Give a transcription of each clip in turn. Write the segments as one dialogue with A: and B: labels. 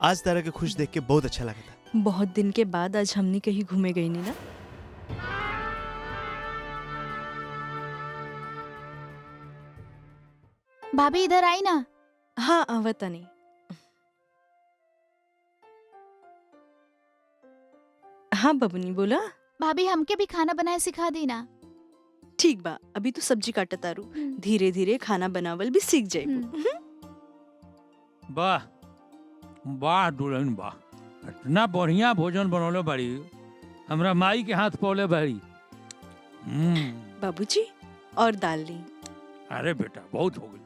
A: आज तरह के खुश देख के बहुत अच्छा लगा था।
B: बहुत दिन के बाद आज हमने कहीं घूमे गई नहीं ना।
C: भाभी इधर आई ना।
B: हाँ आवता नहीं। हाँ बबुनी बोला।
C: भाभी हमके भी खाना बनाए सिखा दी ना।
B: ठीक बा, अभी तो सब्जी काटत तारू, धीरे धीरे खाना बनावल भी सीख जाइबू।
D: वाह वाह दुल्हन वाह, इतना बढ़िया भोजन बनौले बड़ी, हमरा माई के हाथ पौले बड़ी।
B: बाबूजी और दाल ली।
D: अरे बेटा बहुत हो गई।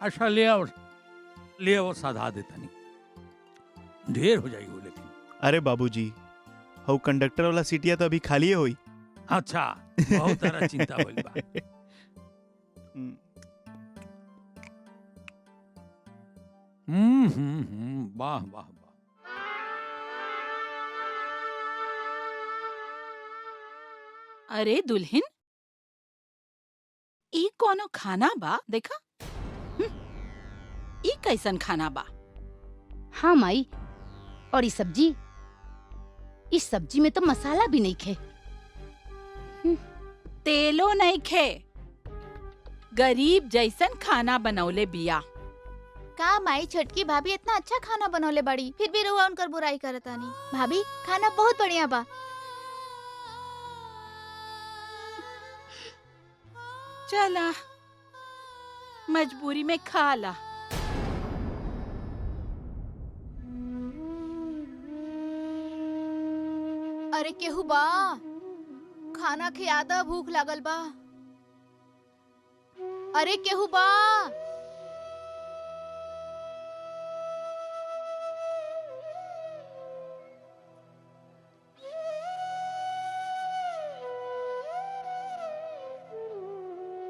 D: अच्छा ले आओ साधा देता नहीं, ढेर हो जाएगी वो लेकिन।
A: अरे बाबूजी हऊ कंडक्टर वाला सीटिया तो अभी खाली होई।
D: अच्छा बहुत तरह चिंता होइल बा। वाह वाह वाह।
E: अरे दुल्हन, ई कोनो खाना बा? देखा ई कैसन खाना बा?
F: हाँ माई, और इस सब्जी में तो मसाला भी नहीं खे।
E: तेलो नहीं खे, गरीब जैसन खाना बनौले बिया।
C: का माई छोटकी भाभी इतना अच्छा खाना बनौले बड़ी, फिर भी रुआ उनकर बुराई करता नहीं। भाभी खाना बहुत बढ़िया बा।
E: चला मजबूरी में खा ला।
C: अरे केहू बा, खाना खियादा, भूख लागल बा। अरे केहू बा।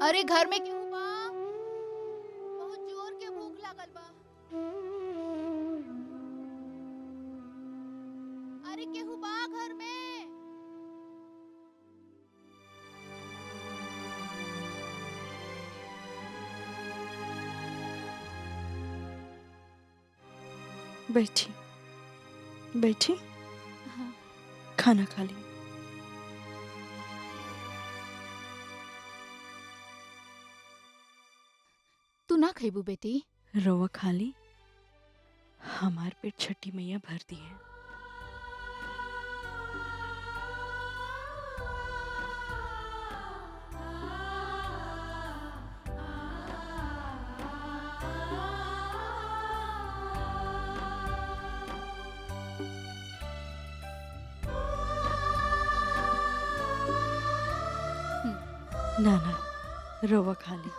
C: अरे घर में केहू बा, बहुत जोर के भूख लागल बा। अरे केहू बा घर में।
B: बैठी बैठी,
C: हाँ।
B: खाना खा ली।
C: तू ना खइबू बेटी?
B: रवा खा ली, हमार पेट छठी मैया भर दी है। ना ना रवा खा ली।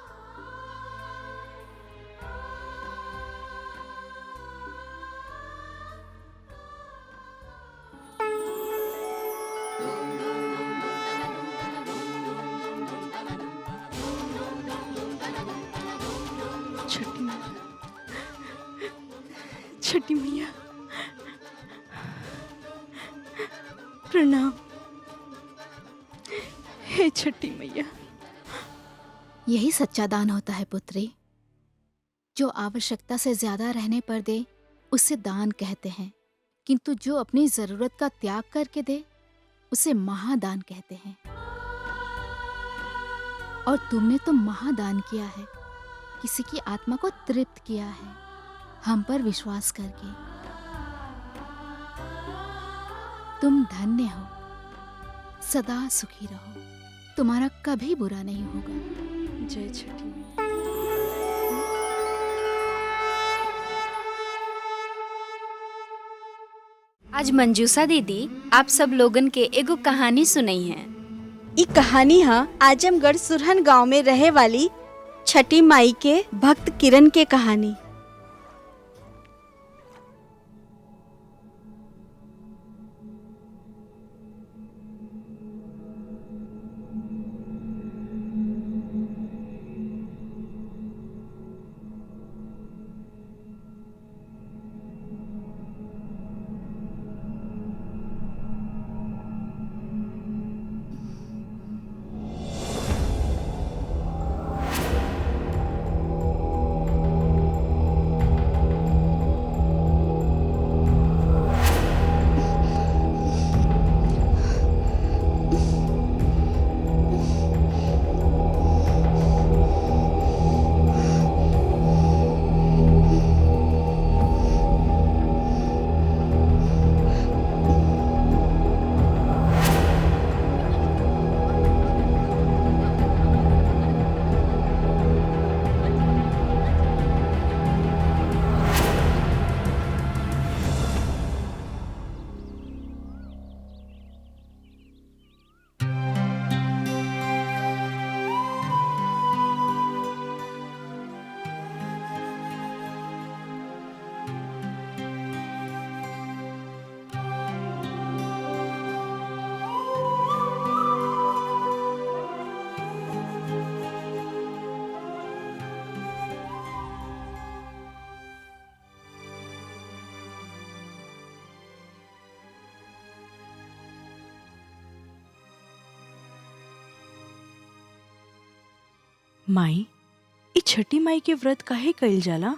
B: छठी मैया प्रणाम। हे छठी मैया।
C: यही सच्चा दान होता है पुत्री। जो आवश्यकता से ज्यादा रहने पर दे उसे दान कहते हैं, किंतु जो अपनी जरूरत का त्याग करके दे उसे महादान कहते हैं। और तुमने तो महादान किया है, किसी की आत्मा को तृप्त किया है, हम पर विश्वास करके। तुम धन्य हो, सदा सुखी रहो, तुम्हारा कभी बुरा नहीं होगा।
B: जय छठी मैया।
G: आज मंजूषा दीदी आप सब लोगन के एगो कहानी सुनाई है।
H: ई कहानी है आजमगढ़ सुरहन गांव में रहे वाली छठी माई के भक्त किरण के कहानी।
B: माई ई छठी माई के व्रत काहे कइल जाला?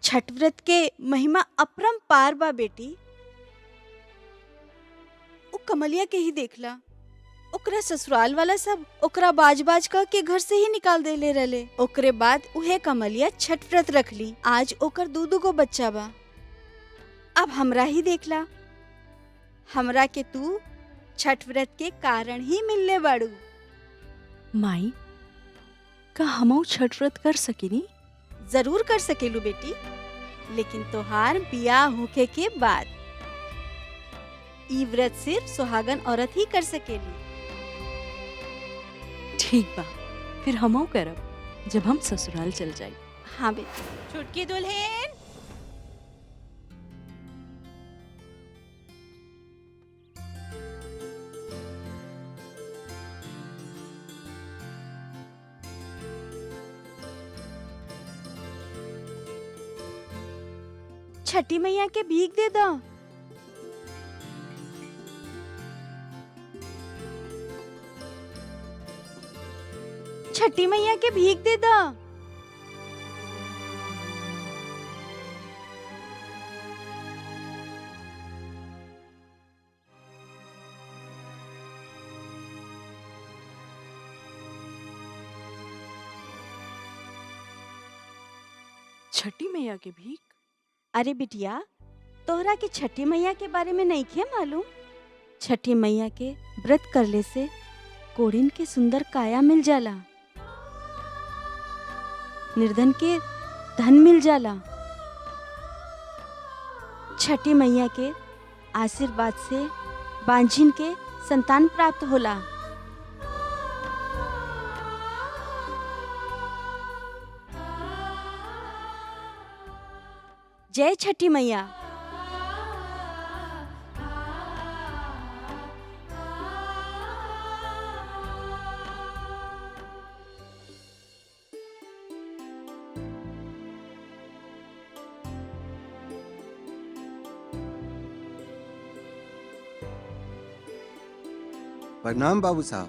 H: छठ व्रत के महिमा अपरंपार बा बेटी। ओ कमलिया के ही देखला, ओकरा ससुराल वाला सब ओकरा बाज बाज कह के घर से ही निकाल देले रहले। ओकरे बाद उहे कमलिया छठ व्रत रख ली। आज ओकर दू गो बच्चा बा। अब हमरा ही देखला, हमरा के तू छठ व्रत के कारण ही मिलने बाड़ू।
B: माई का हमऊ छठ व्रत कर सकेनी?
H: जरूर कर सकेलू बेटी, लेकिन तोहार बियाह होके के बाद। ई व्रत सिर्फ सुहागन औरत ही कर सकेली।
B: ठीक बा, फिर हमऊ करब जब हम ससुराल चल जाई।
H: हाँ बेटी।
E: छुटकी दुल्हन,
H: छठी मैया के भीख दे दो। छठी मैया के भीख दे दो।
B: छठी मैया के भीख?
H: अरे बिटिया, तोहरा के छठी मैया के बारे में नहीं खे मालूम? छठी मैया के व्रत करले से कोढ़िन के सुंदर काया मिल जाला, निर्धन के धन मिल जाला। छठी मैया के आशीर्वाद से बांझिन के संतान प्राप्त होला। जय छठी मैया।
I: प्रणाम बाबू साहब।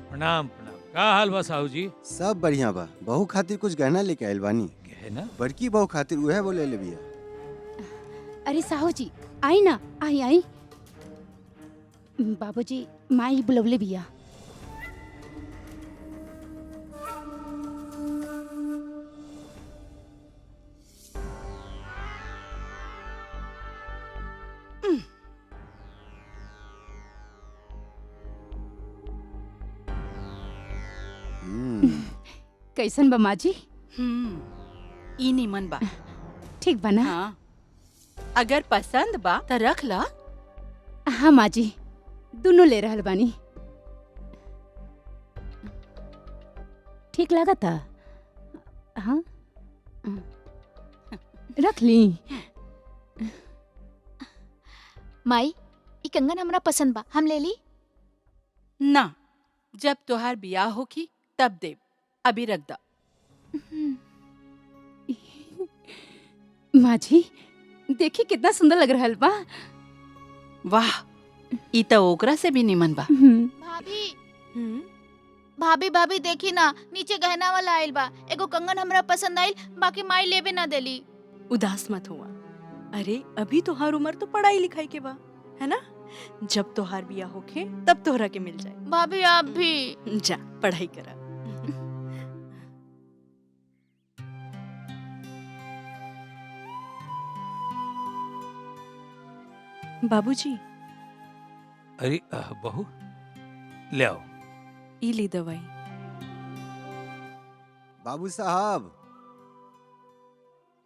D: प्रणाम प्रणाम। का हाल बा साहू जी?
I: सब बढ़िया बा। बहू खातिर कुछ गहना लेके आइल बानी।
D: गहना?
I: बड़की बहू खातिर उहे बोले ले बिया।
F: अरे साहू जी, आई ना, आई आई। बाबूजी माई बुलवले बिया। कैसन बा माँ जी?
E: ई निमन बा।
F: ठीक बा ना?
E: हाँ, अगर पसंद बा त रख ला।
F: हाँ माँ जी, दोनों ले रहल बानी। ठीक लागता? हाँ, रख ली।
C: माई ई कंगन हमरा पसंद बा, हम ले ली?
E: ना, जब तोहार बियाह होखी तब देब, अभी रख दा।
F: माँ जी, देखी कितना सुंदर लग रहल बा।
E: वाह, ई त ओकरा से भी निमन बा।
C: भाभी भाभी भाभी देखी ना, नीचे गहना वाला आइल बा। एगो कंगन हमरा पसंद आइल, बाकी माई लेवे ना देली।
B: उदास मत हुआ। अरे अभी तोहार उम्र तो पढ़ाई लिखाई के बा, है ना? जब तोहार बियाह होखे तब तोहरा के मिल जाए।
C: भाभी आप भी
B: जा पढ़ाई करा। बाबूजी,
D: अरे बहू ले आओ।
B: ई ली दवाई।
I: बाबू साहब,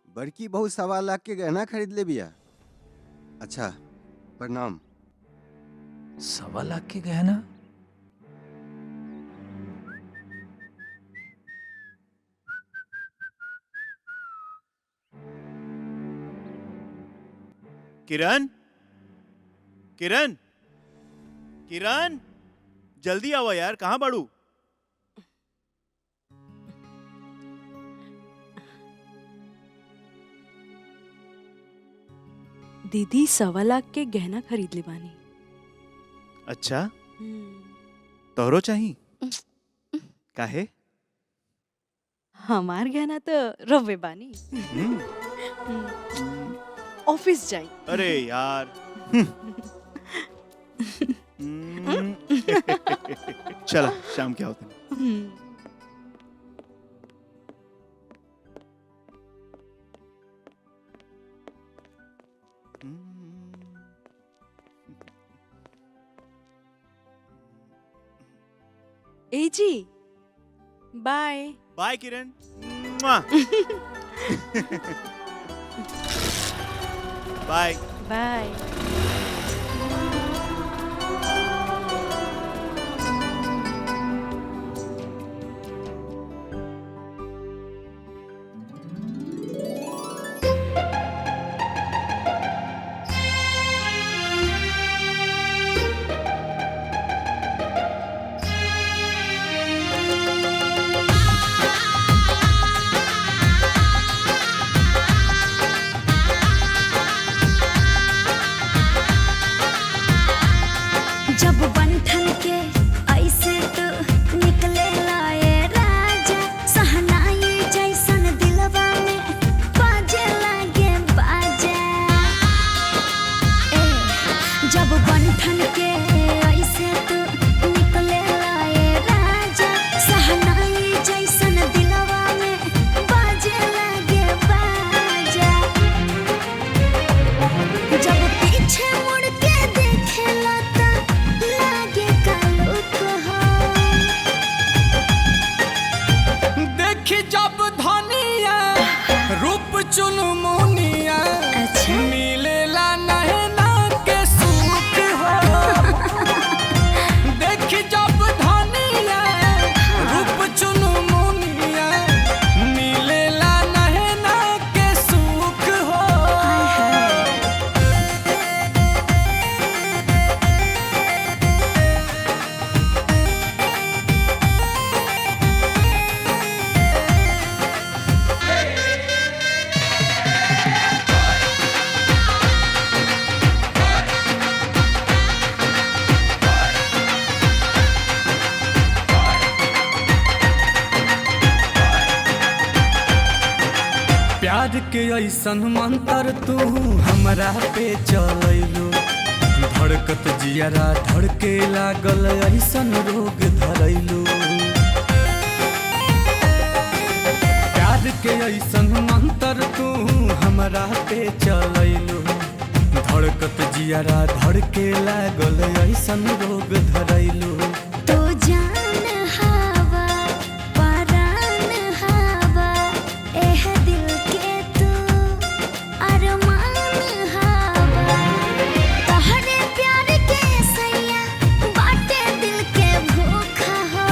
I: बड़की बहू 1.25 लाख के गहना खरीद ले बिया। अच्छा, प्रणाम।
D: 1.25 लाख के गहना?
A: किरण, किरण, किरण, जल्दी आओ यार, कहाँ बाड़ू?
B: दीदी 1.25 लाख के गहना खरीद ले बानी।
A: अच्छा, तोहरो चाही? काहे?
B: हमार गहना तो रवे बानी। ऑफिस जाई।
A: अरे यार। चला शाम क्या होता है।
B: ए जी bye.
A: Bye Kiran. Bye
B: bye.
J: जब बंधन के ऐसे तो निकले लाए राजा, सहनाई जैसन दिलवा में बाजे लागे बाजा। ए जब बंधन के ऐसे तो निकले लाए राजा, सहनाई जैसन दिलवा में बाजे लागे बाजा। जब पीछे मुड़ के देखेला लागे कालू कहो।
K: देखी जब धनिया रूप चुनमुनिया, मिलेला नैना के सुख हो। देखी जब धनिया रूप चुनमुनिया, मिलेला नैना के सुख हो। प्यार के ऐसन मंत्र तू हमरा पे चलैलो, धड़कत जियरा धड़के लागल ऐसन रोग धरैलो। प्यार के ऐसन मंत्र तू हमरा पे चलैलो, धड़कत जियरा धड़के लागल ऐसन रोग धरैलो।
J: तो जान हवा परान हवा, एह दिल के तू अरमान हवा। तोहरे प्यार के सैया बाटे दिल के भूख हो।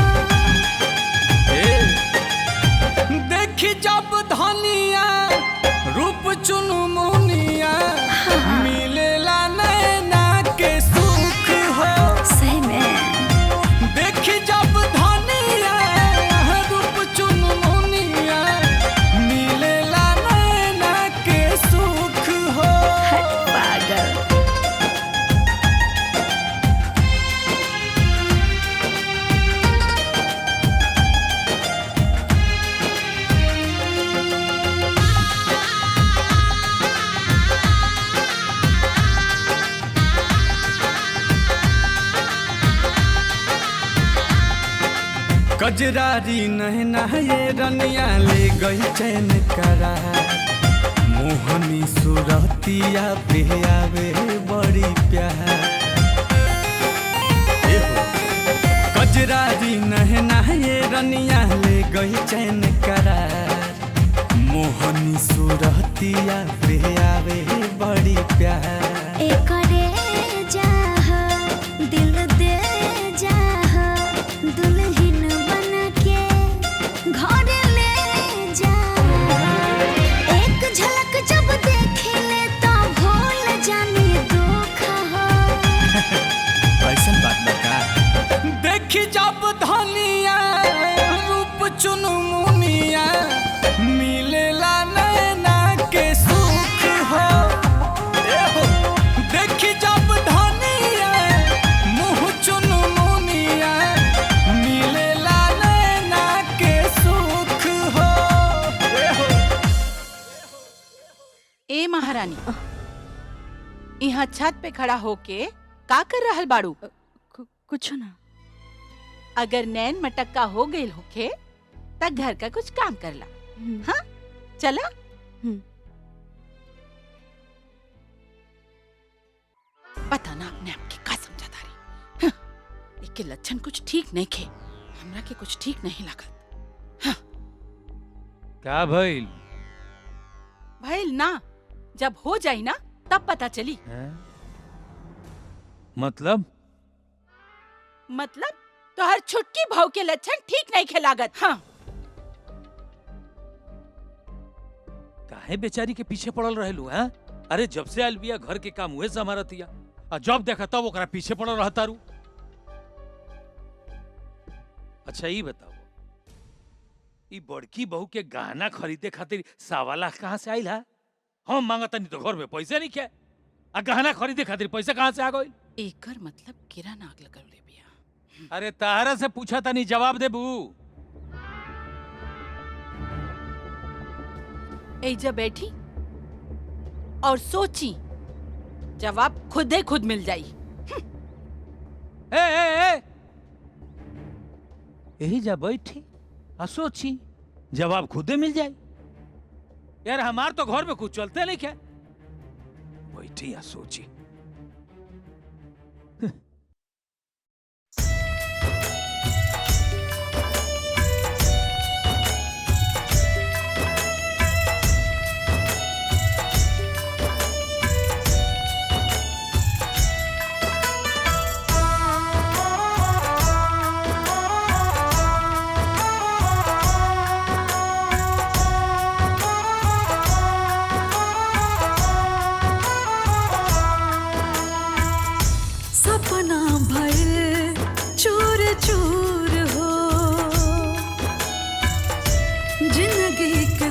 K: देखी जब धनिया रूप चुनमुनिया, मिलेला नैना के सुख हो।
J: सही में
K: देखी जब धनिया रूप चुनमुनिया, मिलेला नैना के सुख हो।
J: पागल।
K: कजरारी नैना ये रनिया ले गई चैन करा, मोहनी सुरतिया पे आवे बड़ी प्यार। कजरारी नैना ये रनिया ले गई चैन करा, मोहनी सुरतिया पे आवे बड़ी प्यार।
J: एकरे जाह दिल दे जाह, दुल्हन बन के घर ले जा। एक झलक जब देख ले तो भूल जानी दुख हो।
K: ऐसन बात बता। देखी जब धनिया रूप चुनमुनिया, मिलेला नैना के सुख हो। देखी जब धनिया
E: महारानी, यहाँ छत पे खड़ा होके का कर रहल बाड़ू?
B: कुछ ना।
E: अगर नैन मटक्का हो गई होके त घर का कुछ काम करला। हाँ चला। पता ना अपने आप की का समझा तारी। एक के लक्षण कुछ ठीक नहीं खे, हमरा के कुछ ठीक नहीं लगत।
D: क्या भइल?
E: भइल ना, जब हो जाई ना तब पता चली।
D: मतलब
E: तो हर छुटकी भाव के लक्षण ठीक नहीं खे लागत। हाँ
D: काहे बेचारी के पीछे पड़ल रहेलू? हैं? अरे जब से आयल बिया घर के काम हुए से हमारा तिया, और जब देखा तब ओकरा पीछे पड़ल रहता रू। अच्छा ये बताओ, ई बड़की बहू के गहना खरीदे खातिर 1.25 लाख कहाँ से आइल है? हम मांगता नहीं तो घर में पैसे नहीं खे, आ गहना खरीदे खातिर पैसे कहाँ से आ गइल?
E: एकर मतलब किरण आग लगल बिया।
D: अरे तारा से पूछा था नहीं, जवाब दे बू।
E: एजा बैठी और सोची, जवाब खुद मिल जाई।
D: ए यही जा बैठी आ सोची, जवाब खुदे मिल जाए। यार हमार तो घर में कुछ चलते नहीं क्या, बैठी या सोची।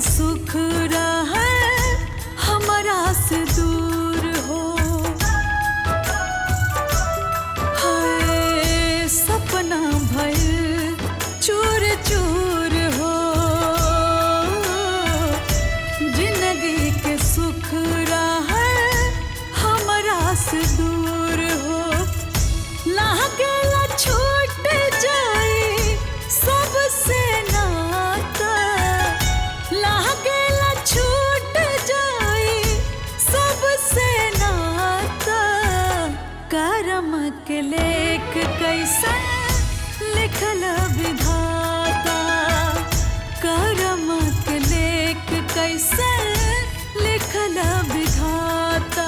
J: सुख रहे हमारा से दूर हो, हाय सपना भइल चूर चूर हो, जिंदगी के सुख रहे हमारा से दूर हो, लागेला छूट जाई सबसे नाता, लागेला छूट जाई सबसे नाता, करम के लेख कैसे लिखल विधाता, करम के लेख कैसे लिखल विधाता।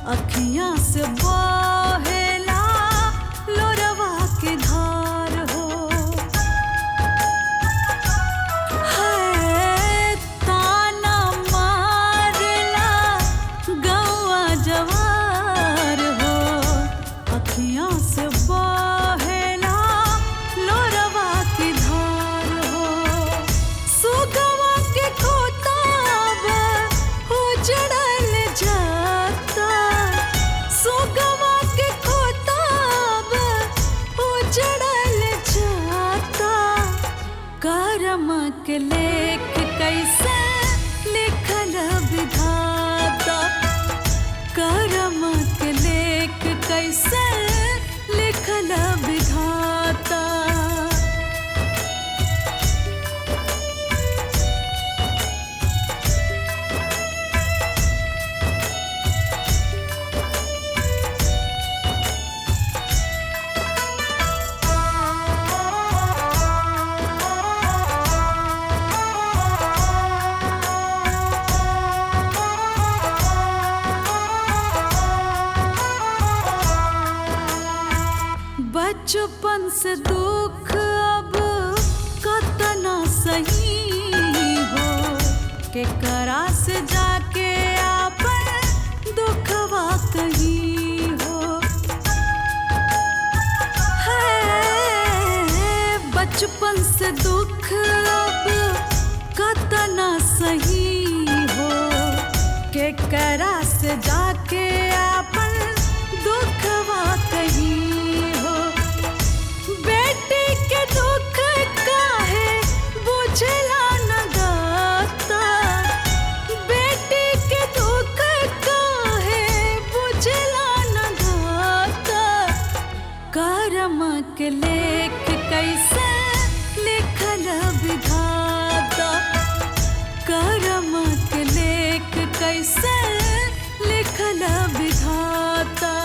J: अखियाँ से बहेला लोरवा के धार हो, है ताना मारेला गौआ जवार हो, अखियाँ से बहेला लोरवा के धार हो, सुगवा के खोताब उजड़ल जाता, सुगवा के खोताब उजड़ल जाता, करम के लेख कैसे लिखल विधाता, करम के लेख कैसे लिखल विधाता। बचपन से दुख अब कतना सही से जाके आपन दुखवा कही हो। है बचपन से दुख अब कतना सही हो, के करा से जाके आपन दुखवा कही हो। बेटी के दुख काहे बुझला न दाता, बेटी के दुख काहे बुझला न दाता। कर्म के लेख कैसे लिखल विधाता, कर्म के लेख कैसे लिखल विधाता।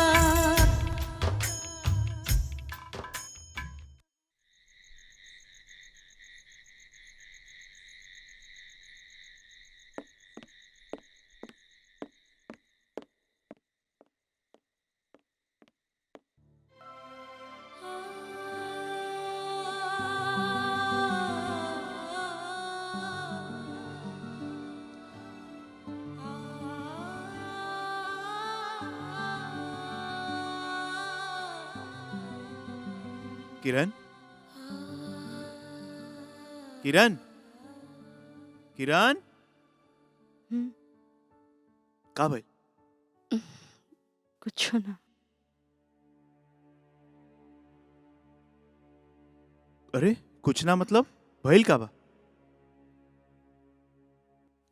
A: किरण, किरण, किरण, का भाई?
B: कुछ ना।
A: अरे कुछ ना मतलब भइल का बा?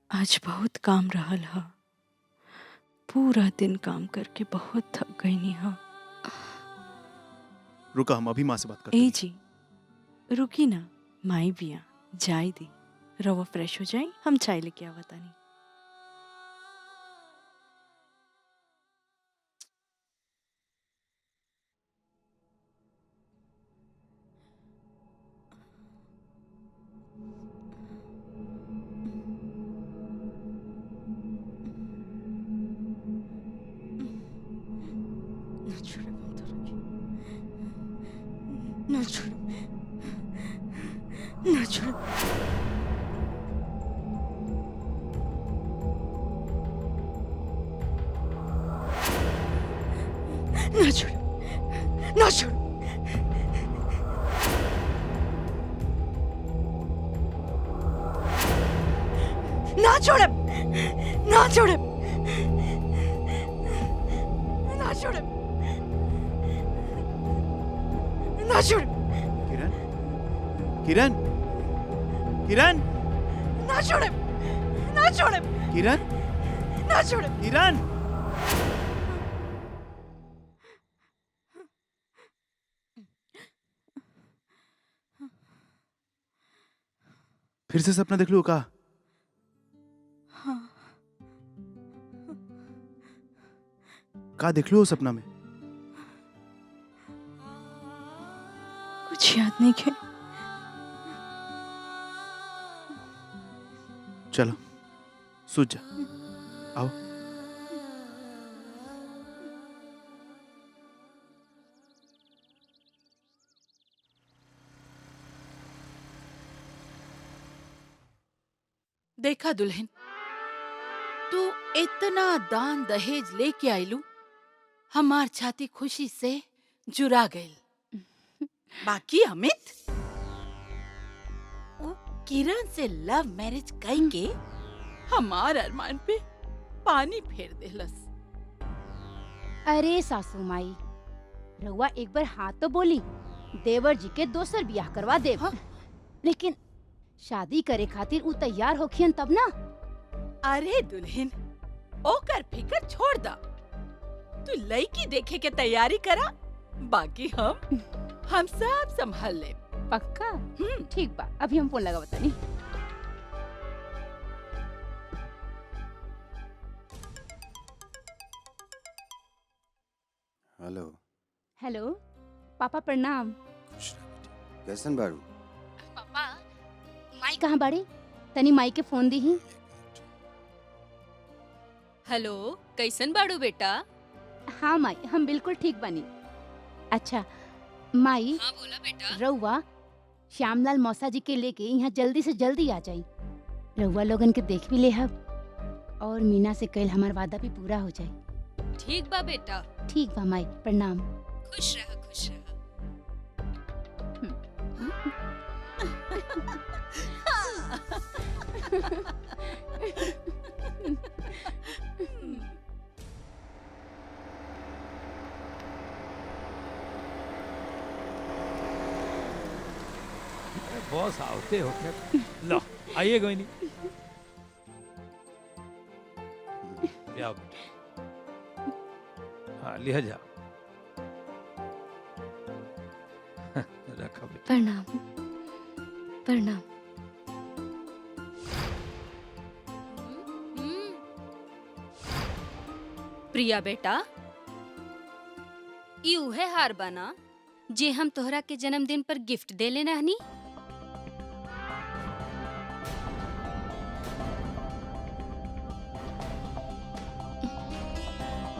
B: आज बहुत काम रहल ह, पूरा दिन काम करके बहुत थक गईनी ह।
A: रुका, हम अभी माँ से बात करते
B: ए
A: हैं।
B: जी रुकी ना, माई बिया जाई दी, रवा फ्रेश हो जाई, हम चाय लेके आवतानी। ना छोड़, ना छोड़। ना छोड़, ना छोड़। ना छोड़, ना छोड़, ना छोड़, ना छोड़।
A: किरण, किरण, किरण,
B: ना छोड़, ना छोड़,
A: किरण,
B: ना छोड़।
A: किरण। फिर से सपना देख लो का?
B: हाँ।
A: का देख लो सपना में?
B: कुछ याद नहीं है।
A: चलो सूझ जा, आओ।
E: देखा दुल्हन, तू इतना दान दहेज लेके आइलू, हमार छाती खुशी से जुड़ा गई। बाकी अमित, वो किरण से लव मैरिज कई के हमार अरमान पे पानी फेर देलस।
F: अरे सासू माई, रउआ एक बार हाँ तो बोली, देवर जी के दोसर बियाह करवा दे।
E: हाँ?
F: लेकिन शादी करे खातिर उ तैयार होखियन तब ना।
E: अरे दुल्हन, ओकर फिकर छोड़ दा, तू लड़की देखे के तैयारी करा, बाकी हम सब संभाल ले।
F: पक्का? ठीक बा, अभी हम फोन लगा बतानी।
I: हेलो।
F: हेलो पापा, प्रणाम।
I: कैसन बारू?
F: पापा, माई कहाँ बाड़ी? तनी माई के फोन दी ही।
G: हेलो, कैसन बाड़ू बेटा?
F: हाँ माई, हम बिल्कुल ठीक बनी। अच्छा माई,
G: हाँ बोला बेटा।
F: रउआ श्यामलाल मौसा जी के लेके यहाँ जल्दी से जल्दी आ जाई। रउआ लोगन के देख भी ले हब। और मीना से कल हमार वादा भी पूरा हो जाए।
G: ठीक बा बेटा।
F: ठीक बा माई, प्रणाम।
G: खुश रह खुश रह।
D: बॉस आवते हो क्या? लो आइए कोई नहीं। जाओ हाँ लिया जाओ। रखो बेटा।
G: प्रणाम प्रणाम। प्रिया बेटा, ई उहे हार बना जे हम तोहरा के जन्मदिन पर गिफ्ट देले रहनी।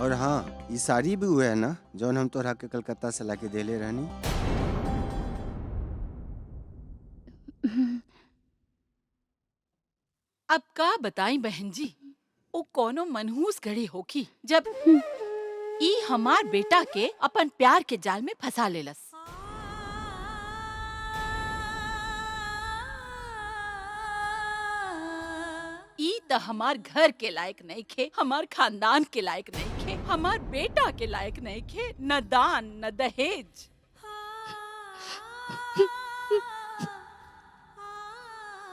I: और हाँ, ये साड़ी भी हुए है ना जौन हम तोहरा के कलकत्ता से लाके देले रहनी।
E: अब का बताई बहन जी, ओ कोनो मनहूस घड़ी होखी जब ई हमार बेटा के अपन प्यार के जाल में फंसा लेलस। ई त हमार घर के लायक नहीं खे, हमार खानदान के लायक नहीं खे, हमार बेटा के लायक नहीं खे, न दान न दहेज।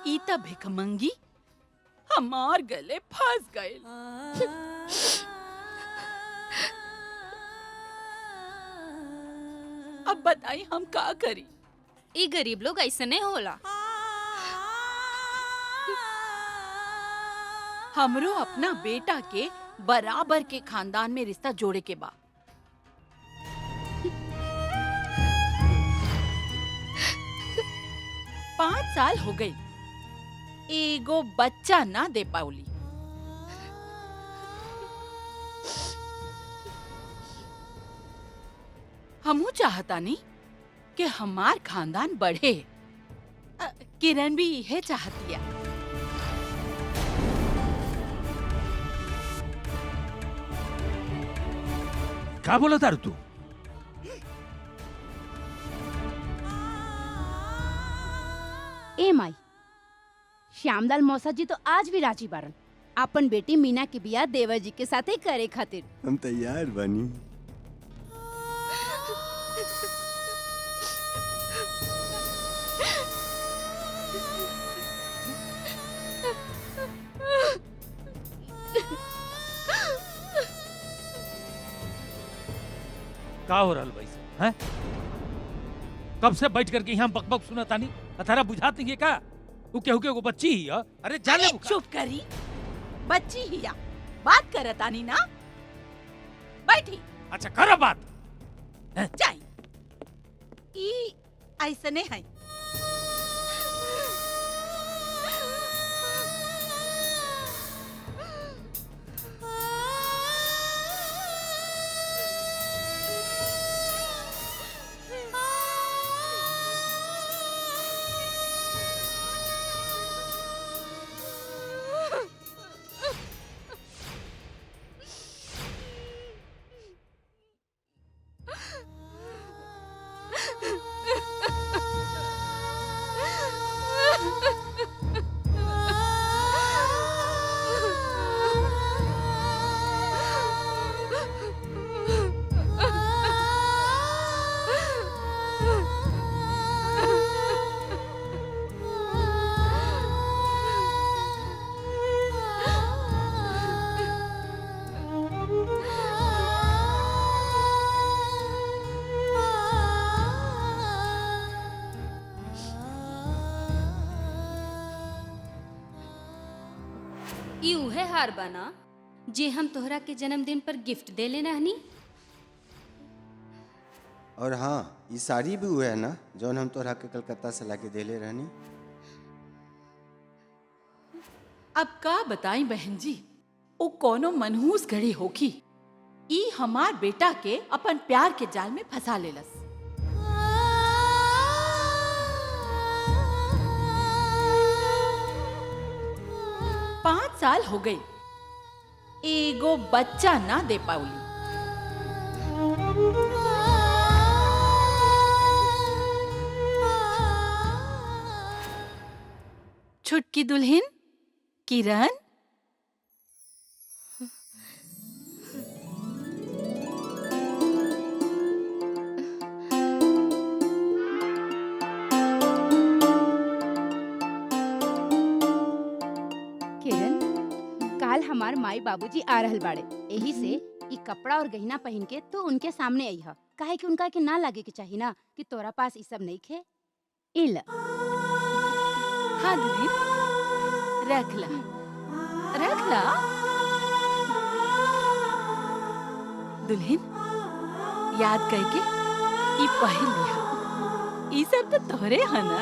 E: ई त भिखमंगी हमार गले फंस गए। अब बताई हम का करी?
G: ई गरीब लोग ऐसे नहीं होला।
E: हमरो अपना बेटा के बराबर के खानदान में रिश्ता जोड़े के बा। पाँच साल हो गए, एगो बच्चा ना दे पाउली। हमू चाहता नहीं कि हमार खानदान बढ़े। किरण भी यह चाहतिया।
D: क्या बोला तारू तू?
F: ए माई, श्यामलाल मौसा जी तो आज भी राजी बारन अपन बेटी मीना के बियाह देवर जी के साथे करे खातिर।
I: हम तैयार बनी।
D: का हो रहल भाई हैं? कब से बैठ करके यहाँ बकबक सुना तानी? अथारा बुझाती है का? वो केहू के वो बच्ची ही है? अरे जाने बुका।
E: चुप करी, बच्ची ही या बात करतानी ना। बैठी।
D: अच्छा करो बात।
E: जाई। ई ऐसने है।
G: ई उहे हार बना जे हम तोहरा के जन्मदिन पर गिफ्ट देले रहनी।
I: और हाँ, ये साड़ी भी हुए है ना जौन हम तोहरा के कलकत्ता से लाके देले रहनी।
E: अब का बताई बहन जी, ओ कोनो मनहूस घड़ी होखी ई हमार बेटा के अपन प्यार के जाल में फंसा लेलस। पाँच साल हो गए, एगो बच्चा ना दे पाउली। छुटकी दुल्हन किरण,
F: किरण, काल हमार माई बाबूजी आ रहल बाड़े, यही से ई कपड़ा और गहना पहन के तो उनके सामने आई है, काहे कि उनका के ना लगे के चाहिए ना कि तोरा पास ई सब नहीं खे। इल
E: हाँ दुल्हन, रख ला, रख ला। दुल्हन, याद करके ई पहन लिया। ई सब तो तोहरे है ना?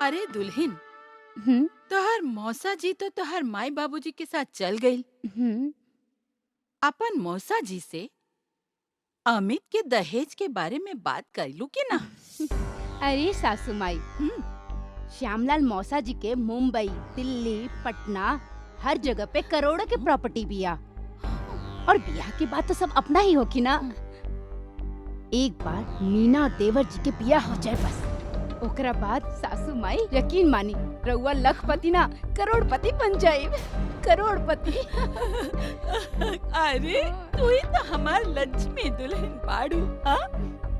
E: अरे दुल्हन, तोहर मौसा जी तो तोहर माई बाबूजी के साथ चल गई। अपन मौसा जी से अमित के दहेज के बारे में बात कर लू कि ना?
F: अरे सासू माई, श्यामलाल मौसा जी के मुंबई, दिल्ली, पटना हर जगह पे करोड़ों के प्रॉपर्टी बिया, और बियाह के बाद तो सब अपना ही होगी ना। एक बार मीना और देवर जी के बियाह हो जाए बस, ओकरा बाद सासू माई यकीन मानी रउआ लखपति ना करोड़पति बन जाए। करोड़पति।
E: अरे तू ही तो हमार लक्ष्मी दुल्हन बाड़ू। हाँ,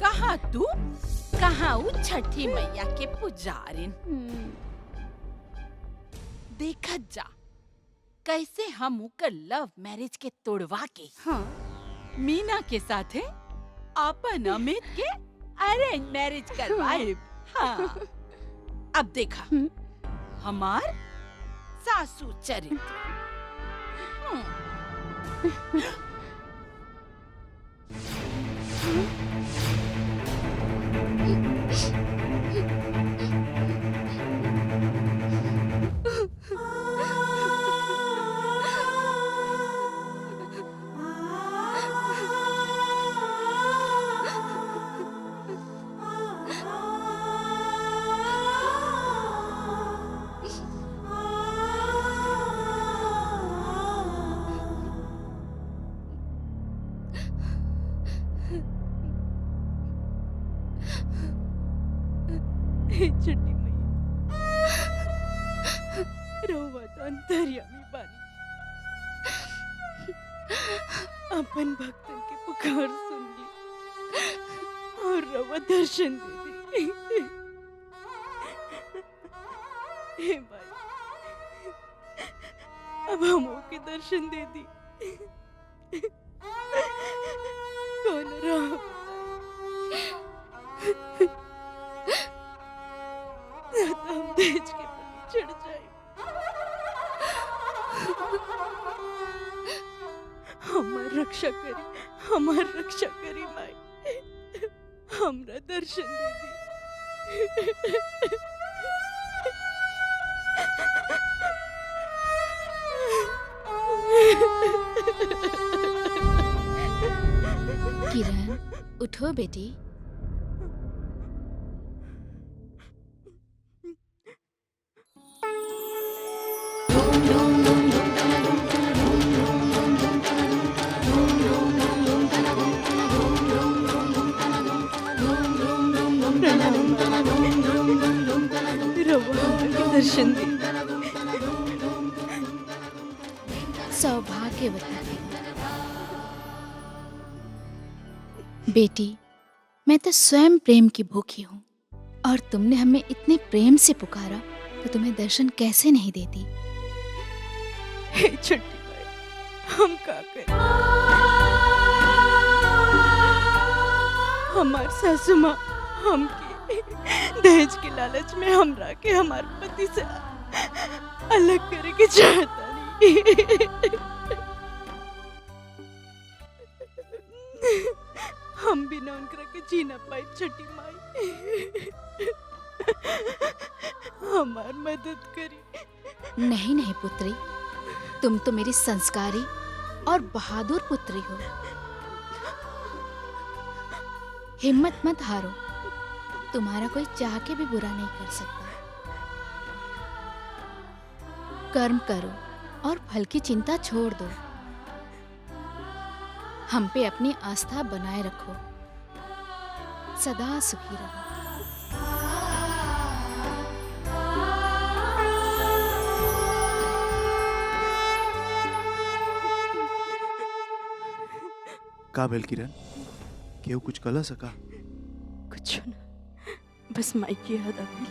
E: कहाँ तू, कहाँ वो छठी मैया के पुजारिन। देखत जा कैसे हम उकर लव मैरिज के तोड़वा के मीना के साथ है अपन अमित के अरेंज मैरिज करवाए। हाँ, अब देखा हमार सासू चरित्र। छठी मैया रउआ तो अंतर्यामी बानी, अपन भक्तन के पुकार सुन ली और रउआ दर्शन दे दी। हे भाई, अब हम के दर्शन दे दी। कौन राह हम दहेज के पीछे चढ़ जाए। हमार रक्षा करी, हमार रक्षा करी माई, हमरा दर्शन दे दी।
C: किरण, उठो बेटी।
B: दर्शन दे।
C: सौभाग्यवती बेटी, मैं तो स्वयं प्रेम की भूखी हूँ, और तुमने हमें इतने प्रेम से पुकारा तो तुम्हें दर्शन कैसे नहीं देती।
B: हे छठी माई, हम का करें? हमार सासू माँ हमके दहेज के लालच में हमरा के हमार पति से अलग करे के चाहता नहीं। हम बिना उनकरा के जी ना पाए छठी माई, हमार मदद करी।
C: नहीं नहीं पुत्री, तुम तो मेरी संस्कारी और बहादुर पुत्री हो। हिम्मत मत हारो, तुम्हारा कोई चाह के भी बुरा नहीं कर सकता। कर्म करो और फल की चिंता छोड़ दो। हम पे अपनी आस्था बनाए रखो, सदा सुखी रहो।
A: का भेल किरण, केहू कुछ कला सका?
B: कुछ ना, बस माई की याद आ गई।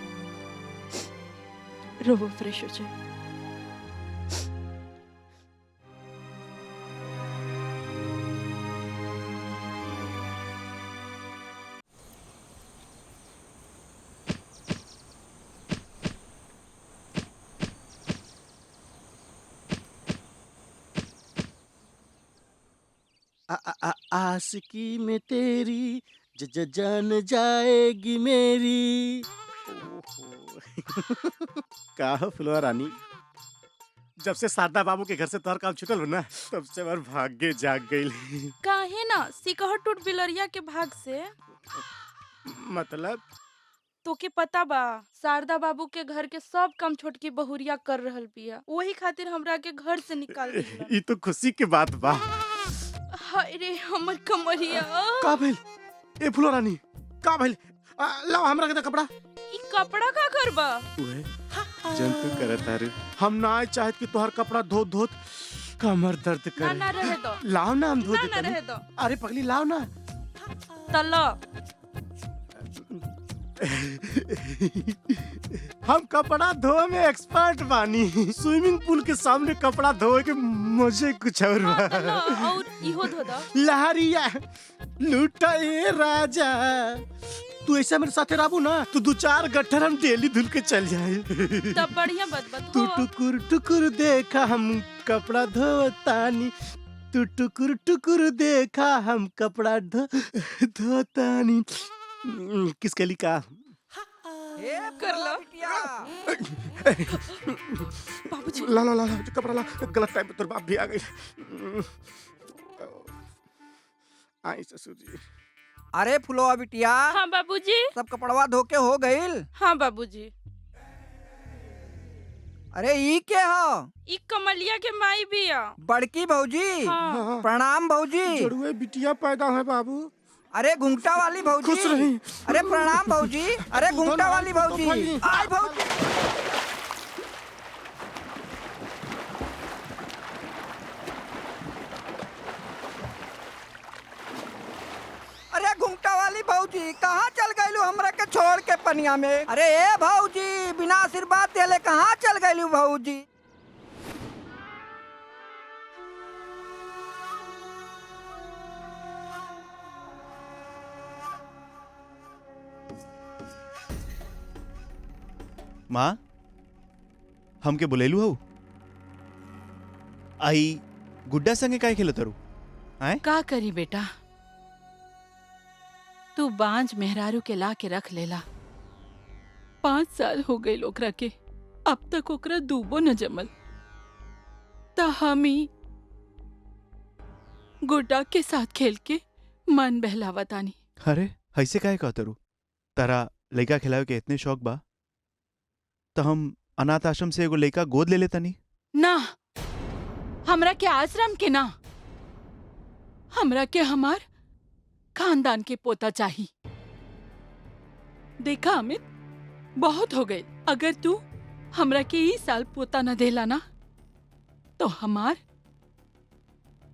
B: रोवो फ्रेश हो जाए।
I: आशिकी में तेरी जान जाएगी मेरी। का हो फुलवा रानी, जब से शारदा बाबू के घर से तोहर काम छुटल हो ना, तब से हमार भाग्य जाग गई।
H: काहे ना सिकहर टूट बिलरिया के भाग से।
I: मतलब
H: तो के पता बा, शारदा बाबू के घर के सब काम छोटकी बहुरिया कर रहल बिया, वही खातिर हमरा के घर से निकाल दिया।
I: ये तो खुशी के बात बा।
H: हाय रे हमर कमरिया।
I: का भेल ए फुलवा रानी, का भेल? लाओ हमरा के कपड़ा।
H: ई कपड़ा का करबा?
I: उहे जंतु करत तारे। हम ना चाहत कि तोहर कपड़ा धो धो कमर दर्द करे।
H: ना ना रहे दो।
I: लाओ ना, हम धो
H: ना
I: देते।
H: ना रहे दो।
I: अरे पगली लाओ ना।
H: तल्ला
I: हम कपड़ा धोए में एक्सपर्ट बानी। स्विमिंग पूल के सामने कपड़ा धोए के मजे कुछ और बा।
H: तल्ला और इहो धो दो।
I: लहरिया लुटाए राजा, तू ऐसा मेरे साथे रहबू ना तो 2-4 गट्ठर हम डेली धुल के चल जाए।
H: तब बढ़िया बात
I: तू टुकुर टुकुर देखा हम कपड़ा धोतानी, तू टुकुर टुकुर देखा हम कपड़ा धोतानी। किसके लिए का
H: कर लो।
I: बाबूजी ला ला ला कपड़ा ला, गलत टाइम पे तोर बाप भी आ गई। आई ससुर जी।
L: अरे फुलवा बिटिया।
H: हाँ बाबूजी।
L: सब कपड़वा धो के हो गईल?
H: हाँ बाबूजी।
L: अरे ई के हो?
H: ई कमलिया के माई बिया।
L: बड़की भौजी।
H: हाँ।
L: प्रणाम भौजी।
I: जड़ुए बिटिया पैदा है बाबू।
L: अरे घुंघटा वाली भौजी।
I: खुश रही।
L: अरे प्रणाम भौजी। अरे घुंघटा वाली भौजी। आई भौजी। अरे घुंघटा वाली भौजी कहाँ चल गईलू हमरा के छोड़ के पनिया में? अरे ए भौजी, बिना आशीर्वाद देले कहाँ चल गईलू भौजी?
A: माँ, हमके बुलेलू हूँ? आई गुड्डा संगे काय खेलो तरु? आए?
E: का करी बेटा, तू बांझ मेहरारू के ला के रख लेला। 5 साल हो गए ओकरा के, अब तक ओकरा दूबो न जमल। ता हम ही गुड्डा के साथ खेल के मन बहलावतानी।
A: अरे ऐसे काहे कह तरु? तारा लइका खिलावे के इतने शौक बा तो हम अनाथ आश्रम से एगो लइका गोद ले लेता नहीं?
E: ना, हमरा के आश्रम के ना, हमरा के हमार खानदान के पोता चाहिए। देखा अमित, बहुत हो गए। अगर तू हमरा के ई साल पोता न देला ना तो हमार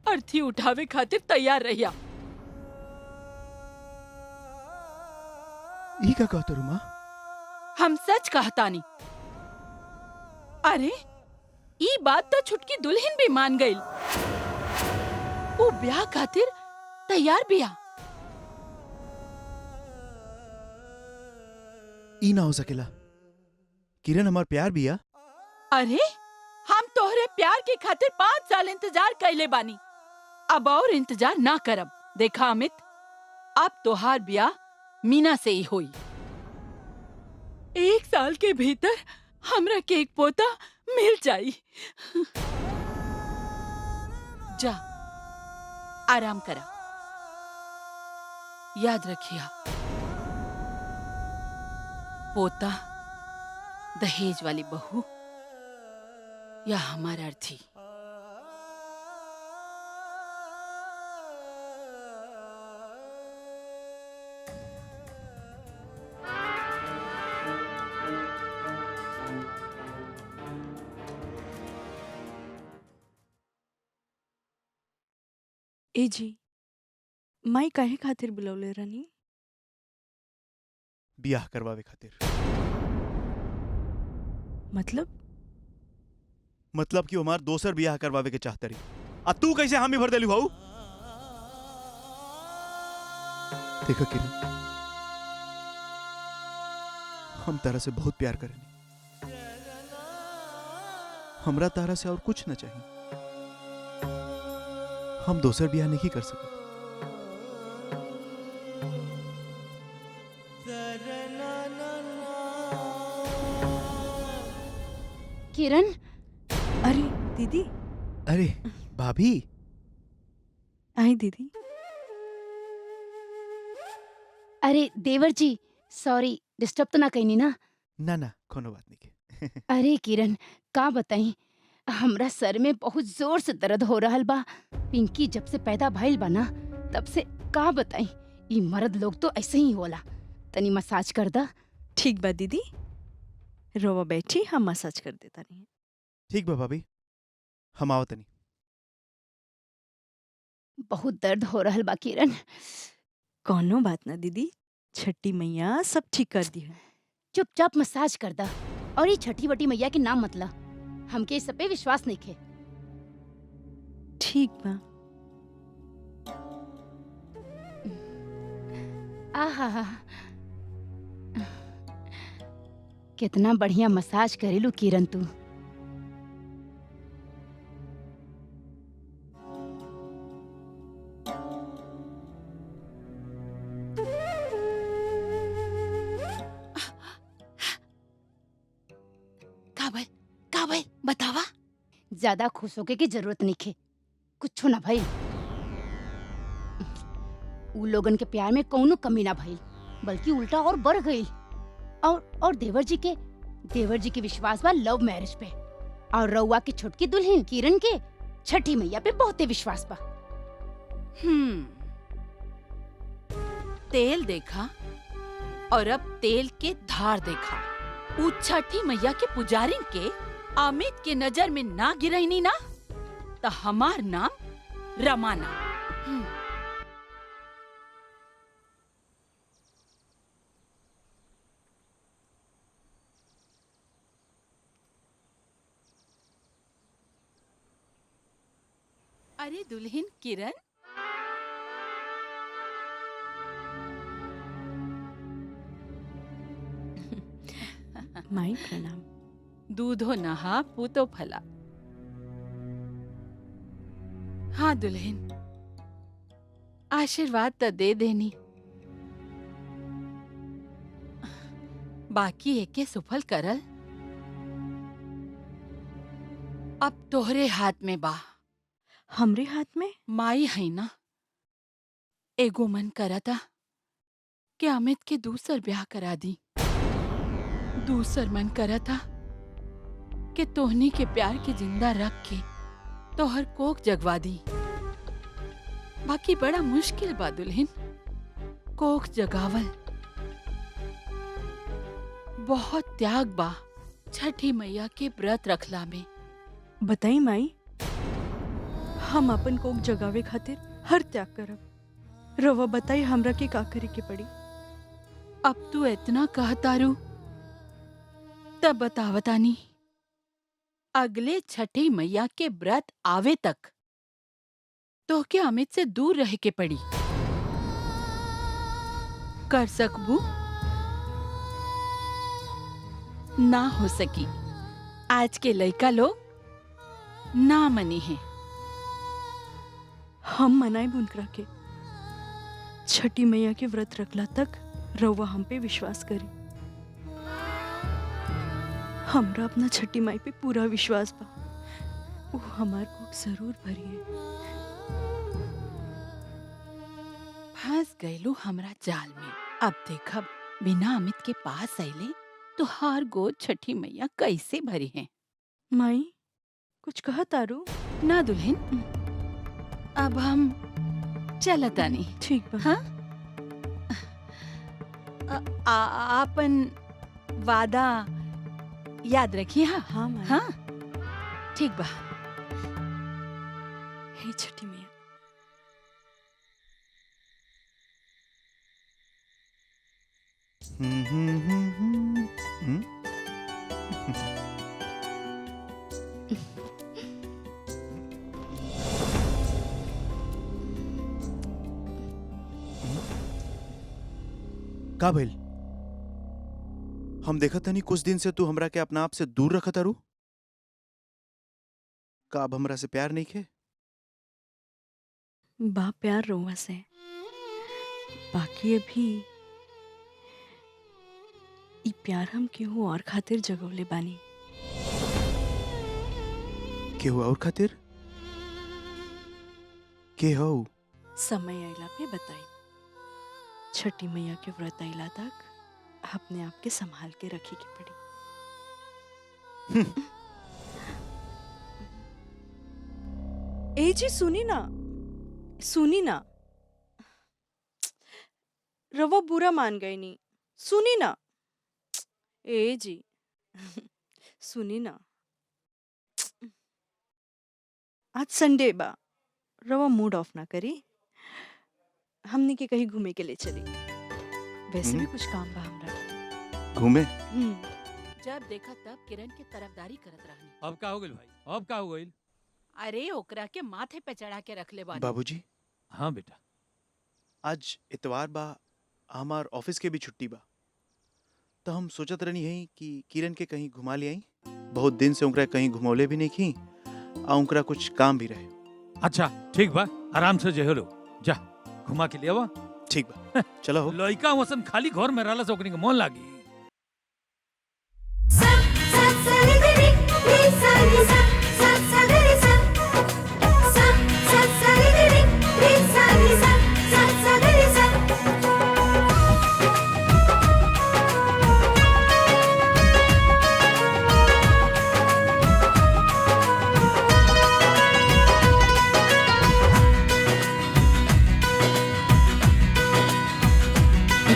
E: अर्थी उठावे खातिर तैयार रहिया।
A: ई का कहत रू माँ?
E: हम सच कहतानी। अरे ई बात तो छुटकी दुल्हन भी मान गई। वो ब्याह खातिर तैयार बिया।
A: ई ना हो सकेला। किरण हमार प्यार बिया।
E: अरे हम तोहरे प्यार के खातिर 5 साल इंतजार कैले बानी, अब और इंतजार ना करब। देखा अमित, अब तोहार ब्याह मीना से ही होई। 1 साल के भीतर हमरा के एक पोता मिल जाई। जा आराम करा, याद रखिया पोता दहेज वाली बहू या हमारा अर्थी।
B: ए जी, माई काहे खातिर बुलवले रहनी?
A: बियाह करवावे खातिर। मतलब कि हमार दोसर बियाह करवावे के चाहत रही। आ तू कैसे हामी भर देलू भाऊ? देखो किरण, हम तारा से बहुत प्यार करेनी। हमरा तारा से और कुछ न चाहिए। हम दोसर बियाह नहीं कर सकते।
F: किरण,
B: अरे दीदी।
A: अरे भाभी।
B: आई दीदी।
F: अरे देवर जी, सॉरी डिस्टर्ब तो ना कहीं ना?
A: ना ना, कोनो बात नहीं के।
F: अरे किरण, का बताई, हमरा सर में बहुत जोर से दर्द हो रहल बा। पिंकी जब से पैदा भइल बा ना, तब से का बताई, ई मर्द लोग तो ऐसे ही होला। तनी मसाज कर दा।
B: ठीक बा दीदी, रोवा बैठी, हम मसाज कर देता नहीं।
A: ठीक बा भाभी, हम आवत नहीं।
F: बहुत दर्द हो रहल बा किरण।
B: कोनो बात ना दीदी, छठी मैया सब ठीक कर दी है।
F: चुपचाप मसाज कर दा। और ये छठी वटी मैया के नाम मतला, हमके इस सब पे विश्वास नहीं खे।
B: ठीक बा।
F: आहा, कितना बढ़िया मसाज करेलू किरण तू।
E: काबल बतावा।
F: ज्यादा खुश होके की जरूरत नहीं खे, कुछ ना भाई। उ लोगन के प्यार में कौनो कमी ना भइल, बल्कि उल्टा और बढ़ गई। और देवर जी के विश्वास बा लव मैरिज पे, और रउआ की छोटकी दुल्हन किरण के छठी मैया पे बहुते विश्वास बा।
E: तेल देखा और अब तेल के धार देखा। उ छठी मैया के पुजारी के अमित के नजर में ना गिरैनी ना, तो हमार नाम रमाना। अरे दुल्हन किरण,
B: माई प्रणाम।
E: दूधो नहा पूतो फला। हाँ दुल्हन, आशीर्वाद तो दे देनी, बाकी एके सुफल करल अब तोहरे हाथ में बा।
B: हमरे हाथ में?
E: माई है ना, एगो मन करा था कि अमित के दूसर ब्याह करा दी। दूसर मन करा था कि तोहनी के प्यार के जिंदा रख के तोहर कोक जगवा दी। बाकी बड़ा मुश्किल बा दुल्हन, कोक जगावल। बहुत त्याग बा छठी मैया के व्रत रखला में।
B: बताई माई, हम अपन कोक जगावे खातिर हर त्याग करब। रवा बताई हमरा के का करे के पड़ी?
E: अब तू इतना कहतारू तब बतावतानी। अगले छठी मैया के व्रत आवे तक तो के अमित से दूर रह के पड़ी। कर सकबू? ना हो सकी। आज के लड़का लोग ना मनी है।
B: हम मनाए बुनकरा के छठी मैया के व्रत रखला तक रउआ हम पे विश्वास करी। हमरा अपना छठी माई पे पूरा विश्वास बा, वो हमार कोट जरूर भरिए।
E: फंस गईलू हमरा जाल में। अब देखब बिना अमित के पास आइले तो हार गोद छठी मैया कैसे भरी है।
B: माई कुछ कहा तारू?
E: ना दुल्हन, अब हम चलतानी।
B: ठीक बा।
E: हाँ? आपन वादा याद रखिए। हाँ
B: हाँ माई।
E: हाँ ठीक बा।
B: हे छठी मैया।
A: का भइल? हम देखत तनी कुछ दिन से तू हमरा के अपना आप से दूर रखत तारू। का अब हमरा से प्यार नहीं खे?
B: बा प्यार रउआ से, बाकी अभी ई प्यार हम केहू और खातिर जगवले बानी।
A: केहू और खातिर? के हो?
B: समय आइला पे बताई। छठी मैया के व्रत आइला तक अपने आप के संभाल के रखी की पड़ी। ए जी सुनी ना, सुनी ना। रवा बुरा मान गई नी, सुनी ना। ए जी सुनी ना। आज संडे बा, रवा मूड ऑफ ना करी। हमने के कहीं घूमे के लिए चली। वैसे भी कुछ काम बा हमरा।
A: घूमे?
E: जब देखा तब किरण के तरफदारी करत रहनी।
D: अब का हो गइल भाई? अब का हो गइल?
E: अरे ओकरा के माथे पे चढ़ा के रख ले बानी।
A: बाबूजी,
D: हाँ बेटा।
A: आज इतवार बा, हमार ऑफिस के भी छुट्टी बा, तो हम सोचत रहनी है कि किरण के कहीं घुमा ले आई। बहुत दिन से उनकरा कहीं घुमौले भी नहीं की, आ उनकरा कुछ काम भी रहे।
D: अच्छा ठीक बा, आराम से जहो लो, जा घुमा के ले आवा।
A: ठीक बा, चलो हो।
D: लइका वसन खाली घर में रहला से ओकनी के मन लागी।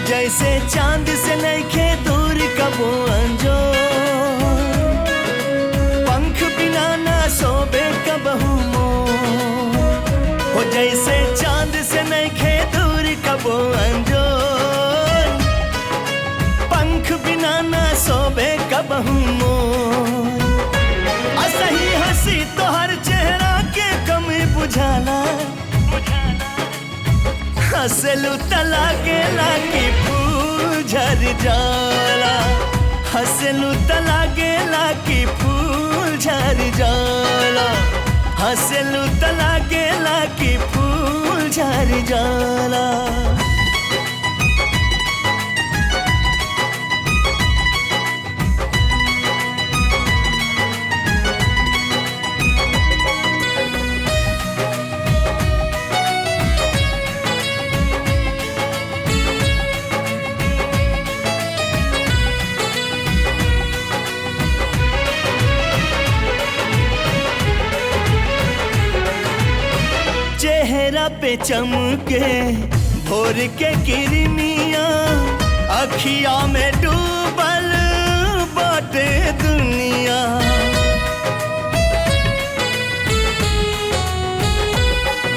I: जैसे चांद से नइखे दूर कबो अंजो, पंख बिना ना सोबे कबहू मोर। हो जैसे चांद से नइखे दूर कबो अंजो, पंख बिना ना सोबे कबहू मोर। असही हंसी तोहर चेहरा के कमी बुझाला, हंसलू तला के लागी फूल झर जाला। हंसलू तला के लागी फूल झर जाला। हंसलू तला के लागी फूल झर जाला। चेहरा पे चमके भोर के किरनिया, अखिया में डूबल बाटे दुनिया।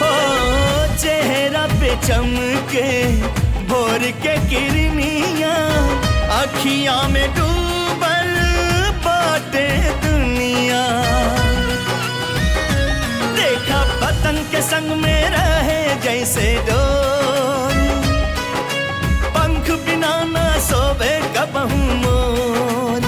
I: हो चेहरा पे चमके भोर के किरनिया, अखिया में डूबल बाटे दुनिया। देखा पतंग के संग में रहे जैसे डोर, पंख बिना ना सोवे कबहू मोर।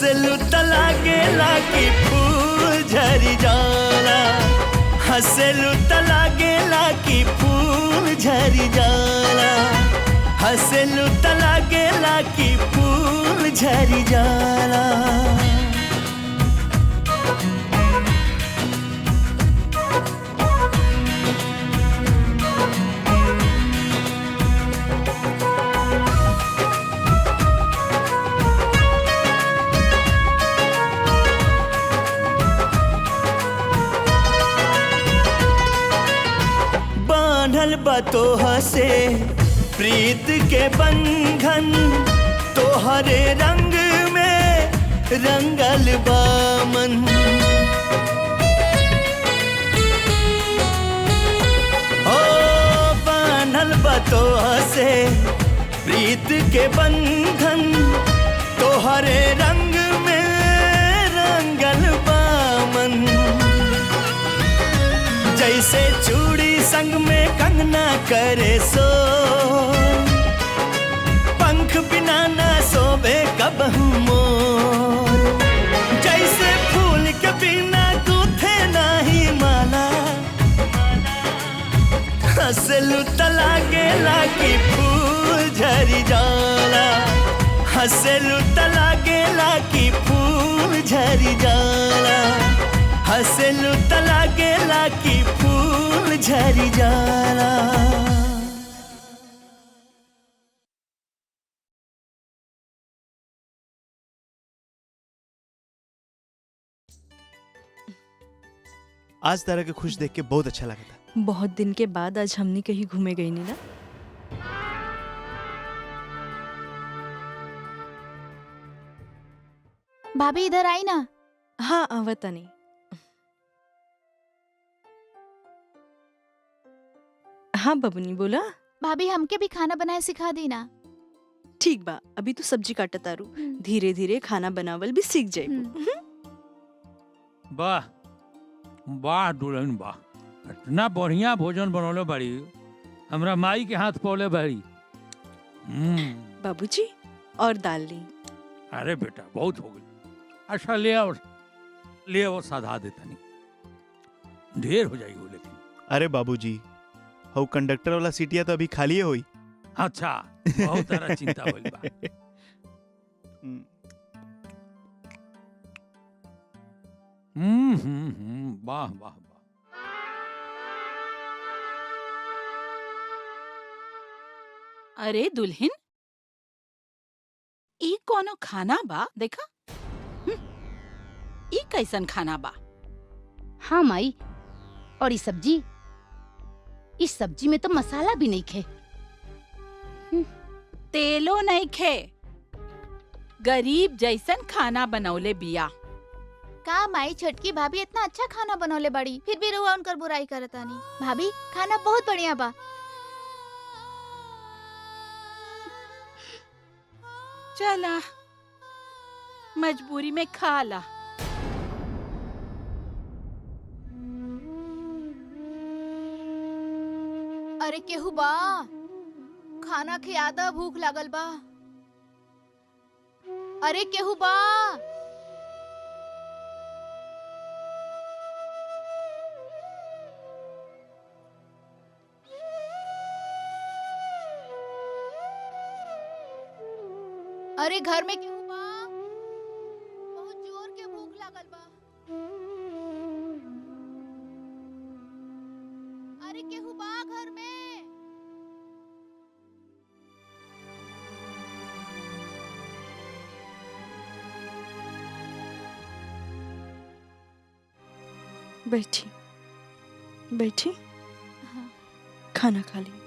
I: हंसलू त लागेला कि फूल झरी जाला, हंसलू त लागेला कि फूल झरी जाला, हंसलू त लागेला कि फूल झरी जाला। बांधल बा तोह से प्रीत के बंधन, तोहरे रंग में रंगल बा मन। ओ बांधल बा तोह से प्रीत के बंधन, तोहरे रंग में रंगल बा मन। जैसे चूड़ी संग में कंगना करे सो, पंख बिना ना सोबे कबहू मोर। जैसे फूल के बिना गूथे नाही माला, हंसलू त लागेला कि फूल झरी जाला, हंसलू त लागेला कि फूल झरी जाला, हंसलू त लागेला कि फूल झरी जाला।
A: आज तारा के खुश देख के बहुत अच्छा लगा था।
B: बहुत दिन के बाद आज हमने कहीं घूमे गई नहीं ना।
C: भाभी इधर आई ना।
B: हाँ आवता नहीं। हाँ बबुनी बोला।
C: भाभी हमके भी खाना बनाए सिखा दी ना।
B: ठीक बा, अभी तो सब्जी काटत तारू, धीरे धीरे खाना बनावल भी सीख जाए।
D: वाह वाह दुल्हन वाह, इतना बढ़िया भोजन बनौले बड़ी, हमरा माई के हाथ पौले बड़ी।
B: बाबूजी और दाल ली।
D: अरे बेटा बहुत हो गई। अच्छा ले आओ साधा देता नहीं, ढेर हो जाएगी लेकिन।
A: अरे बाबूजी हऊ कंडक्टर वाला सीटिया तो अभी खाली होई।
D: अच्छा बहुत तरह चिंता होइल बा। वाह वाह वाह।
E: अरे दुल्हन, ई कोनो खाना बा? देखा ई कैसन खाना बा?
F: हाँ माई, और इस सब्जी में तो मसाला भी नहीं खे।
E: तेलो नहीं खे, गरीब जैसन खाना बनौले बिया।
C: का माई छोटकी भाभी इतना अच्छा खाना बनौले बड़ी, फिर भी रुआ उनकर बुराई करता नहीं। भाभी खाना बहुत बढ़िया बा।
E: चला मजबूरी में खा ला।
C: अरे केहू बा, खाना खियादा, भूख लागल बा। अरे केहू बा। अरे घर में केहू बा, बहुत जोर के भूख लागल बा। अरे केहू बा घर में।
B: बैठी बैठी, खाना खा ली।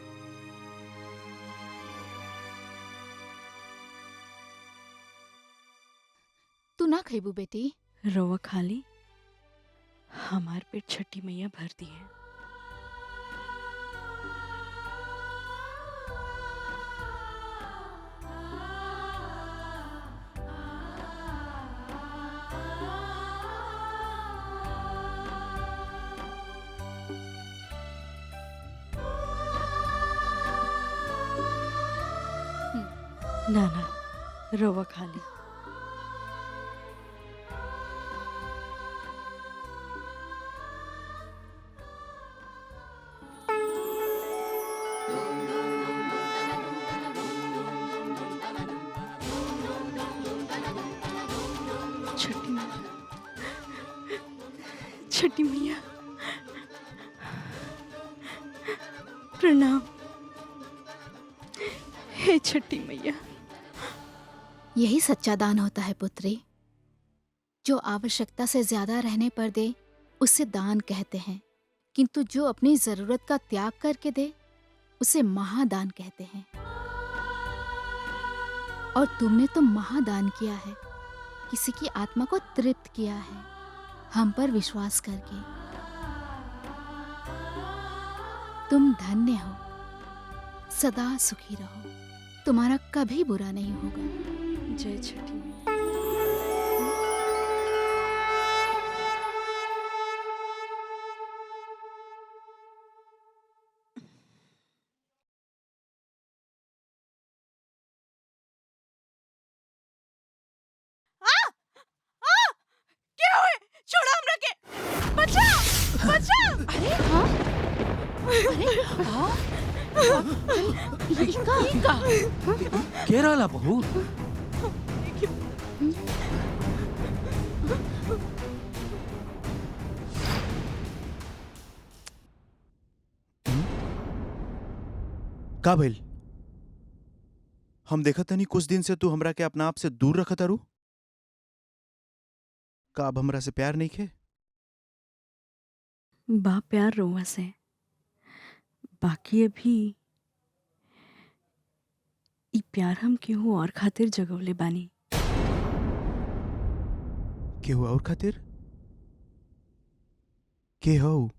C: तू ना खइबू बेटी?
B: रवा खा ली, हमार पेट छठी मैया भर दी है। ना ना रवा खा ली। छठी मैया प्रणाम। हे छठी मैया।
C: यही सच्चा दान होता है पुत्री। जो आवश्यकता से ज्यादा रहने पर दे उसे दान कहते हैं, किंतु जो अपनी जरूरत का त्याग करके दे उसे महादान कहते हैं। और तुमने तो महादान किया है, किसी की आत्मा को तृप्त किया है हम पर विश्वास करके। तुम धन्य हो, सदा सुखी रहो, तुम्हारा कभी बुरा नहीं होगा।
B: जय छठी मैया।
H: क्या हुए? छोड़ो हमरा के। बचा बचा।
F: अरे हाँ, अरे हाँ, लड़का
D: के रहला बहू?
A: का भइल? हम देखत तनी कुछ दिन से तू हमरा के अपना आप से दूर रखत तारू। का अब हमरा से प्यार नहीं खे?
B: बा प्यार रोवा से, बाकी अभी ई प्यार हम केहू और खातिर जगवले बानी।
A: केहू और खातिर? के हो?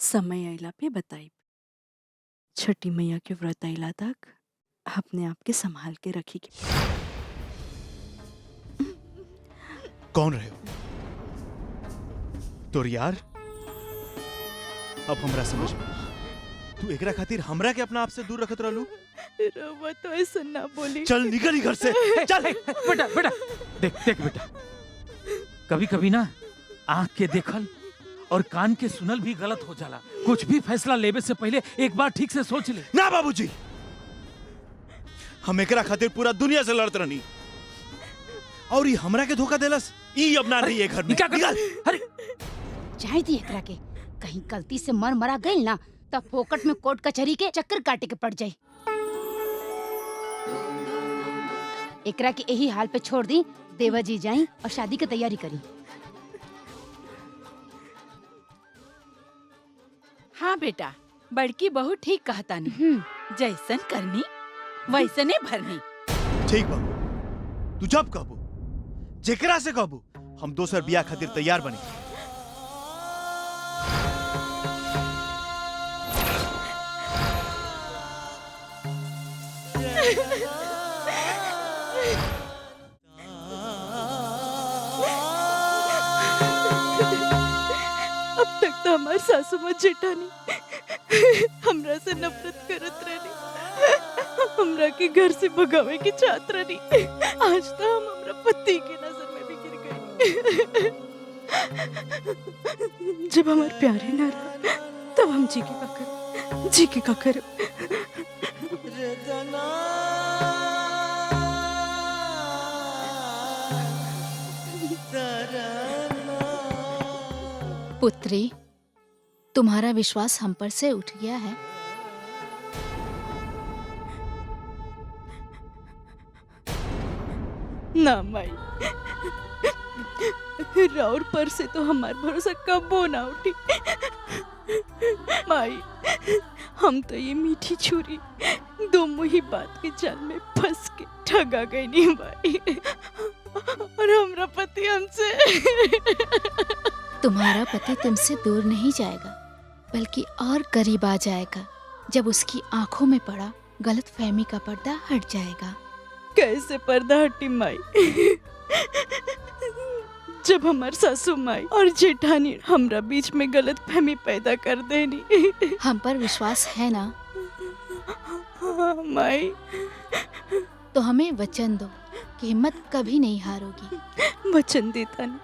B: समय आइला पे बताइब। छठी मैया के व्रत आइला तक अपने आप के संभाल के रखी के।
A: कौन रहे हो? तोर यार? अब हमरा समझ में तू एकरा खातिर हमरा के अपना आप से दूर रखत रहलू।
B: रवा तो ऐसा ना बोली।
A: चल निकल ही घर से।
D: चल बेटा बेटा, देख देख बेटा, कभी कभी ना आंख के देखल और कान के सुनल भी गलत हो जाला। कुछ भी फैसला लेवे से पहले एक बार ठीक से सोच ले।
A: ना बाबूजी, हम एकरा खातिर पूरा दुनिया से लड़त रहनी और ये हमरा के धोखा देलस। ई अब ना रही है घर में। निकल।
D: अरे
F: चाहे थी एकरा के कहीं गलती से मर मरा गई ना तब फोकट में कोर्ट कचहरी के चक्कर काटे के पड़ जाये। एकरा के यही हाल पे छोड़ दी, देवा जी जाई और शादी की तैयारी करी।
E: हाँ बेटा, बड़की बहू ठीक कहता नहीं। जैसन करनी वैसने भरनी।
A: ठीक बाबू, तू जब कहबू जेकरा से कहबू हम दोसर बियाह खातिर तैयार बनी।
B: अब तक तो हमार सासू माँ जेठानी हमरा से नफरत करत रहनी, हमरा के घर से भगावे की चाहत रहनी। आज तो हम हमरा पति के नजर में भी गिर गए। जब हमार प्यारे ना रहा तब हम जी के का कर।
C: पुत्री, तुम्हारा विश्वास हम पर से उठ गया है।
B: ना माई, राउर पर से तो हमार भरोसा कबो ना उठी। माई, हम तो ये मीठी छुरी दो मुही बात के जाल में फंस के ठगा गई नहीं माई। और हमरा पति हमसे
C: तुम्हारा पति तुमसे दूर नहीं जाएगा, बल्कि और करीब आ जाएगा। जब उसकी आंखों में पड़ा गलतफहमी का पर्दा हट जाएगा।
B: कैसे पर्दा हटी माई? जब हमार सासू माई और जेठानी हमरा बीच में गलतफहमी पैदा कर देनी।
C: हम पर विश्वास है ना?
B: हाँ माई।
C: तो हमें वचन दो कि हिम्मत कभी नहीं हारोगी।
B: वचन देता नहीं।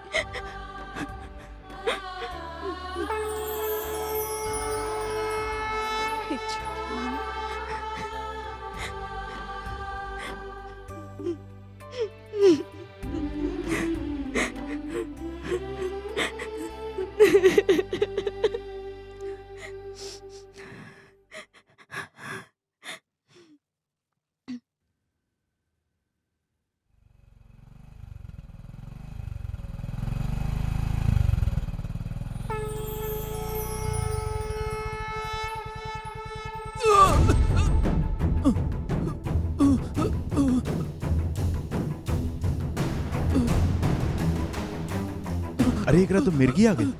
A: अरे एकरा तो मिर्गी आ गई।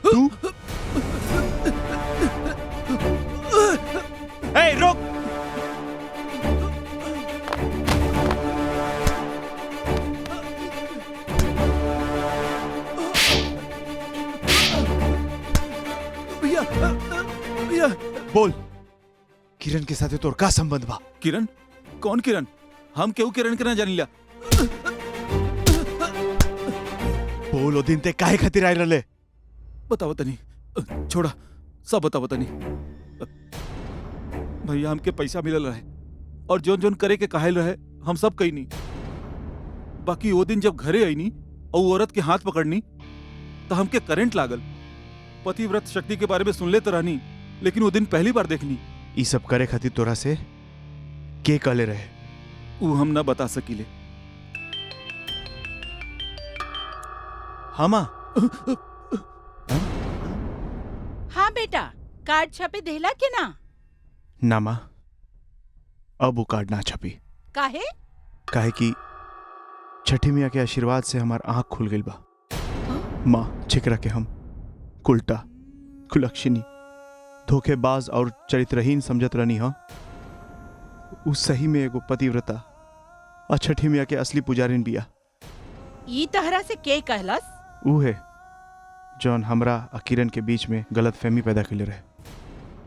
A: तू ए रुक।
I: भैया
A: बोल, किरण के साथ तोर का संबंध बा?
M: किरण? कौन किरण? हम केहू किरण के ना जानिला।
A: बोल, ओ दिन ते काहे खातिर आइल रहले?
M: बताओ तनी, छोड़ा, सब बताओ तनी। भैया हमके पैसा मिलल रहे और जोन जोन करे के काहेल रहे हम सब कही नहीं। बाकी वो दिन जब घरे आई नी और वो औरत के हाथ पकड़नी तो हमके करंट लागल। पतिव्रत शक्ति के बारे में सुन ले तो रहनी, लेकिन वो दिन पहली बार देखनी।
A: ई सब करे खातिर तोरा से के कहले रहे?
M: वो हम ना बता सकीले।
A: हमा
E: हाँ बेटा, कार्ड छपे देला के ना?
A: ना माँ, अब वो कार्ड ना छपी।
E: काहे?
A: काहे कि छठी मिया के आशीर्वाद से हमार आंख खुल गई बा। माँ, जेकरा के हम कुलटा, कुलक्षणी, धोखेबाज और चरित्रहीन समझत रहनी हा, उस सही में एगो पतिव्रता और छठी मिया के असली पुजारिन बिया।
E: ई तहरा से के कहलस?
A: ऊ है जौन हमरा आ किरण के बीच में गलत फहमी पैदा कैले रहे।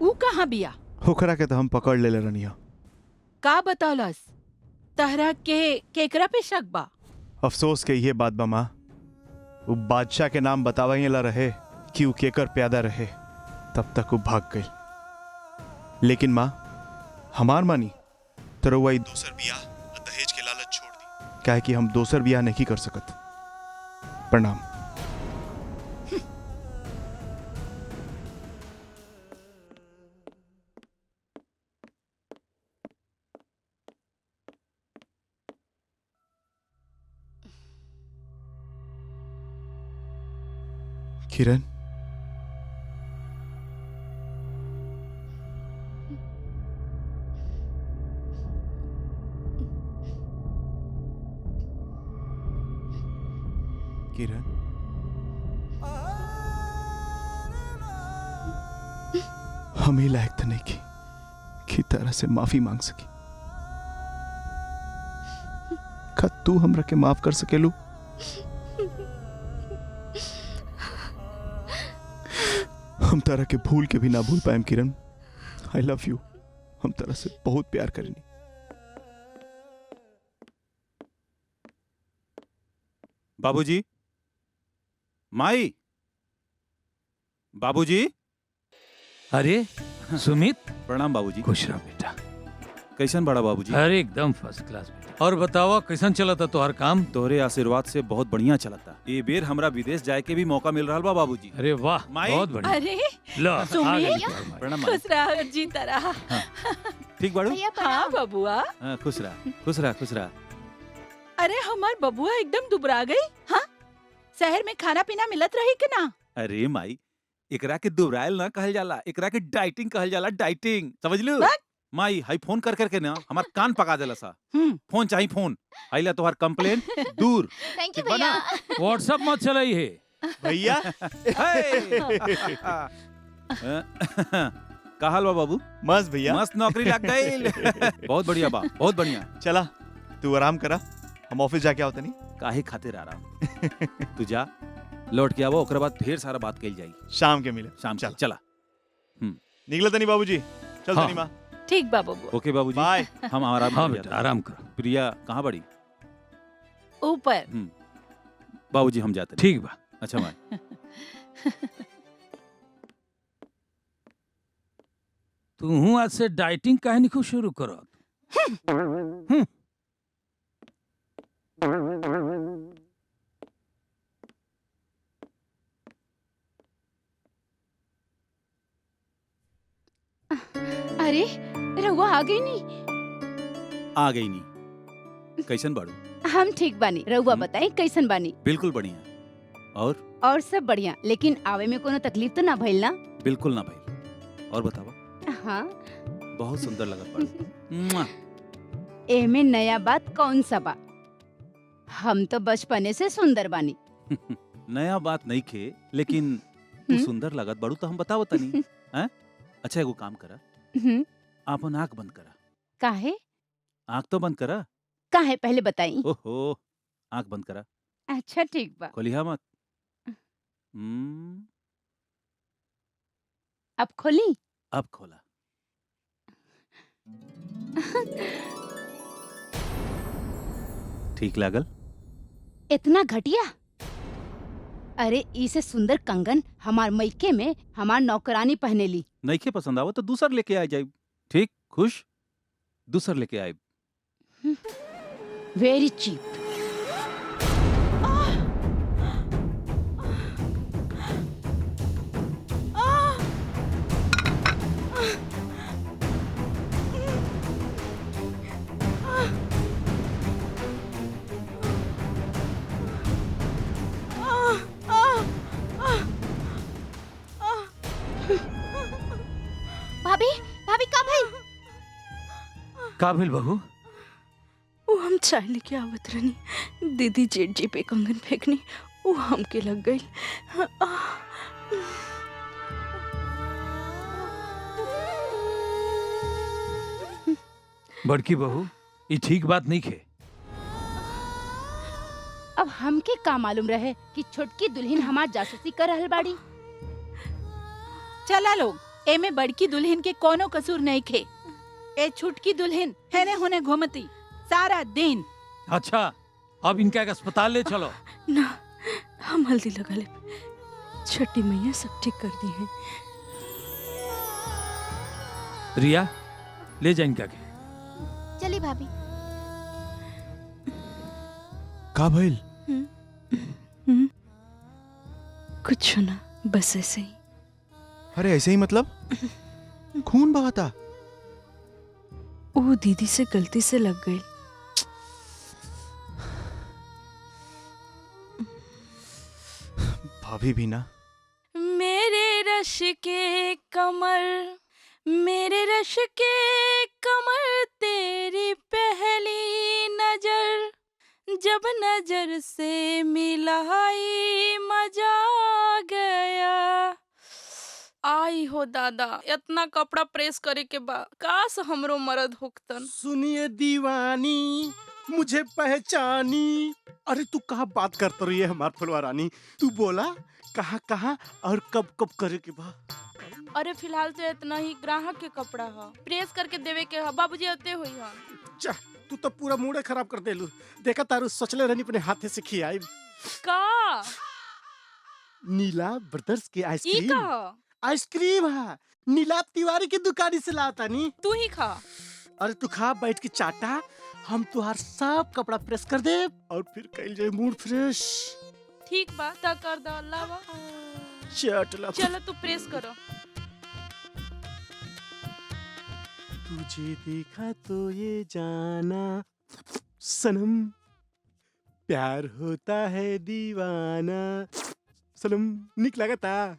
E: ऊ कहाँ बिया?
A: होकरा के तो हम पकड़ ले रहनी हा।
E: का बतौलस? तहरा के केकरा पे शक बा?
A: अफसोस के ये बात बा माँ, वो बादशाह के नाम बतावाइला रहे कि वो केकर प्यादा रहे, तब तक वो भाग गई। लेकिन माँ, हमार मानी तो रउआ ई दोसर बियाह और दहेज के लालच छोड़ दी, काहे कि हम दोसर बियाह नहीं कर सकत। प्रणाम। किरण, किरण, हम ही लायक तो नहीं कि तरह से माफी मांग सकी। का तू हमरा के माफ कर सकेलू? हम तरह के भूल के भी ना भूल पाएम किरण। I love you. हम तरह से बहुत प्यार करेनी।
M: बाबूजी, माई, बाबूजी।
D: अरे सुमित,
M: प्रणाम बाबूजी।
D: खुश रह बेटा।
M: कैसन बड़ा बाबूजी?
D: अरे एकदम फर्स्ट क्लास बेटा। और बतावा कैसन चला था तोहर काम?
M: तोहरे आशीर्वाद से बहुत बढ़िया चला था। ये बेर हमरा विदेश जाए के भी मौका मिल रहा बा बाबूजी।
D: अरे वाह,
M: माई।
D: बहुत बढ़िया।
E: अरे
D: लो, आ
E: सुमित,
D: गई तोहर माई।
M: प्रणाम माई।
E: खुश रह, जीता रहा।
M: ठीक बाड़ू?
E: हाँ बबुआ।
M: हाँ, खुश रह, खुश रह, खुश रह।
E: अरे हमार बबुआ एकदम दुबरा गई। हाँ, शहर में खाना पीना मिलत रही कि ना?
M: अरे माई, एकरा के दुबराइल ना कहल जाला, एकरा के डाइटिंग कहल जाला, डाइटिंग। समझ लो माई। हाई फोन कर करके ना हमार कान पका देला सा। फोन चाहिए फोन। आइला तोहार कंप्लेन दूर।
C: थैंक यू
M: ठीक बा ना?
C: भैया।
D: व्हाट्सएप मत चलाई है
A: भैया।
M: का हाल बा बाबू?
A: मस्त भैया,
M: मस्त नौकरी लग गई। बहुत बढ़िया बा, बहुत बढ़िया।
A: चला तू आराम करा, हम ऑफिस जाके आओ तनी।
M: काहे खातिर आ रहा? तू जा, लौट के आवो, ओकरे बाद ढेर सारा बात कही जाई।
A: शाम के मिले।
M: शाम
A: चल।
M: चला।
A: निकला तनी बाबूजी। चल
D: हाँ।
A: तनी माँ।
E: ठीक बा बबुआ।
M: ओके बाबूजी।
A: बाय।
M: हम आराम
D: हाँ
M: कर
D: बेटा,
M: जाते हैं।
D: आराम करो।
M: प्रिया कहाँ बड़ी?
E: ऊपर।
M: बाबूजी हम जाते हैं।
D: ठीक बा।
M: अच्छा माई।
D: तू आज से डाइटिंग काहे नहीं शुरू करो?
F: अरे रहुआ आ गई नी?
M: आ गई नी। कैसन बाड़ू?
F: हम ठीक बानी। रहुआ बताएं कैसन बानी?
M: बिल्कुल बढ़िया।
F: और सब बढ़िया, लेकिन आवे में कोनो तकलीफ तो ना भइल ना?
M: बिल्कुल ना भाई। और बतावा।
F: हाँ।
M: बहुत सुंदर लगत पड़ी।
F: एमे नया बात कौन सा बा? हम तो बचपने से सुंदर बानी।
M: नया बात नहीं खे, लेकिन तू सुंदर लगत बड़ू तो हम बतावो तनी। हैं? अच्छा एगो काम करा, आपन आँख बंद करा।
F: काहे?
M: आँख तो बंद करा।
F: काहे पहले बताई।
M: ओहो, आँख बंद करा।
F: अच्छा ठीक बा।
M: खोलिहा मत।
F: अब खोली?
M: अब खोला। ठीक लागल?
F: इतना घटिया? अरे इसे सुंदर कंगन हमार मैके में हमार नौकरानी पहनेली।
M: नइखे पसंद आवो तो दूसर लेके आ जाइब। ठीक, खुश? दूसर लेके आइब।
F: वेरी चीप।
C: भाभी, भाभी का भइल?
D: का भेल बहू?
B: वो हम चाय लेके आवत रहनी, दीदी जेठ जी पे कंगन फेंकनी, वो हमके लग गई।
D: बड़की बहू, ये ठीक बात नहीं खे।
F: अब हमके का मालूम रहे कि छोटकी दुल्हन हमार जासूसी कर रहल बाड़ी।
E: चला लोग, एमे बड़की दुल्हन के कोनो कसूर नहीं खे। ए छुटकी दुल्हन हेने होने घूमती सारा दिन।
D: अच्छा, अब इनका एक अस्पताल ले चलो।
B: ना, हम हल्दी लगा ले, छठी मैया सब ठीक कर दी है।
D: रिया, ले जा इनका के।
C: चली भाभी।
A: का भइल?
B: कुछ ना, बस ऐसे ही।
A: अरे ऐसे ही मतलब? खून बहाता?
B: वो दीदी से गलती से लग गई।
A: भाभी भी ना।
B: मेरे रश के कमर, मेरे रश के कमर, तेरी पहली नजर, जब नजर से मिलाई मजा आ गया। आई हो दादा, इतना कपड़ा प्रेस करे के बाद काश हमरो मर्द होकतन।
I: सुनिए दीवानी, मुझे पहचानी। अरे तू कहाँ बात करते रही है हमार फुलवा रानी? तू बोला कहाँ कहाँ और कब कब करे के बा?
B: अरे फिलहाल तो इतना ही, ग्राहक के कपड़ा है, प्रेस करके देवे के है, बाबूजी आते हुई है।
I: जा, तू तो पूरा मूड खराब कर देलू। देखा तारू सोचले रहनी अपने हाथे से खियाई।
B: का?
I: नीला ब्रदर्स के
B: ई
I: आइसक्रीम।
B: का?
I: आइसक्रीम है, नीलाभ तिवारी की दुकानी से लाता नी।
B: तू ही खा।
I: अरे तू खा, बैठ के चाटा, हम तुहार सब कपड़ा प्रेस कर दे और फिर कल जाए मूड फ्रेश।
B: ठीक बा, ता कर दो लावा।
I: चटला।
B: चलो तू प्रेस करो।
I: तुझे देखा तो ये जाना सनम, प्यार होता है दीवाना। सनम निक लगता।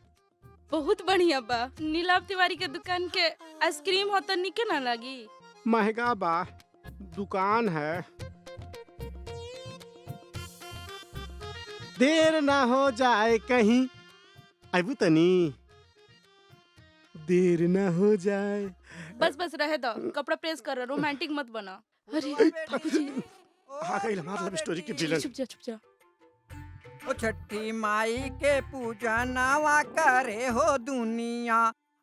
B: बहुत बढ़िया बा। नीलाभ तिवारी के दुकान के आइसक्रीम हो तो निके ना लगी।
I: महंगा बा, दुकान है। देर ना हो जाए कहीं, आबू तनी। देर ना हो जाए।
B: बस बस रहे दो, कपड़ा प्रेस करो, रोमांटिक मत बना। अरे बाबूजी,
I: आ गई हमार लव स्टोरी के विलन।
B: चुप जा चुप जा।
L: ओ छठी माई के पूजा नावा करे हो दुनिया।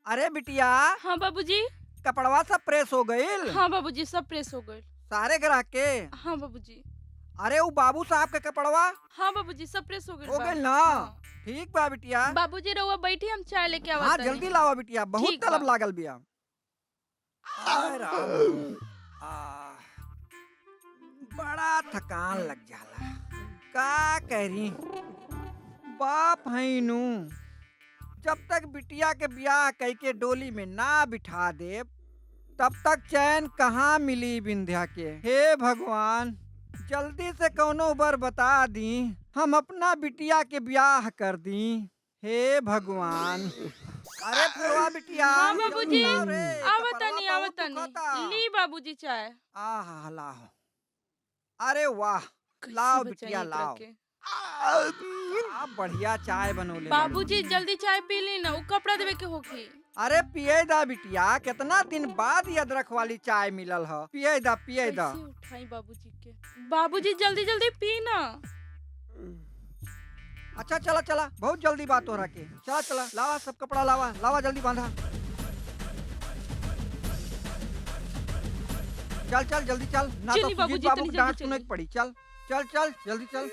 L: अरे बिटिया।
B: हाँ बाबूजी।
L: कपड़वा सब प्रेस हो गईल?
B: हाँ बाबूजी, सब प्रेस हो गए।
L: सारे ग्राहक के?
B: हाँ बाबूजी।
L: अरे वो बाबू साहब के कपड़वा?
B: हाँ बाबूजी, सब प्रेस हो गए।
L: हो गईल ना? ठीक बा बिटिया।
B: बाबूजी रहुआ बैठी, हम चाय लेके आवा।
L: हाँ जल्दी लावा बिटिया, बहुत
B: ठीक
L: तलब
B: बा।
L: लागल बिया। बड़ा थकान लग जाला। का करी, बाप है नू। जब तक बिटिया के ब्याह कई के डोली में ना बिठा दे, तब तक चैन कहाँ मिली बिंध्या के। हे भगवान, जल्दी से कौनो बर बता दी, हम अपना बिटिया के ब्याह कर दी। हे भगवान। अरे फुलवा बिटिया।
B: हाँ बाबूजी,
L: लाओ रे,
B: आवतनी
L: कपड़वा बहुत दुखता।
B: ली बाबूजी चाय।
L: आहा लाओ। अरे वाह, लाओ बिटिया लाओ। आप बढ़िया चाय बनोले
B: बाबूजी जल्दी चाय पी ली ना, उ कपड़ा देवे के होखी।
L: अरे पिए दा बिटिया, कितना दिन बाद ये अदरक वाली चाय मिलल ह। पिए दा पिए दा।
B: कैसे उठाई बाबूजी के? बाबूजी जल्दी जल्दी पी ना।
L: अच्छा चला चला, बहुत जल्दी बात हो रहा के। चला चला, लावा सब कपड़ा लावा, लावा जल्दी बांधा। चल चल जल्दी चल, ना तो
B: चली
L: सुजीत
B: बाबूजी,
L: बाबू
B: इतनी
L: की
B: जल्दी
L: डांट सुनने
B: चली।
L: की पड़ी। चल चल चल जल्दी चल।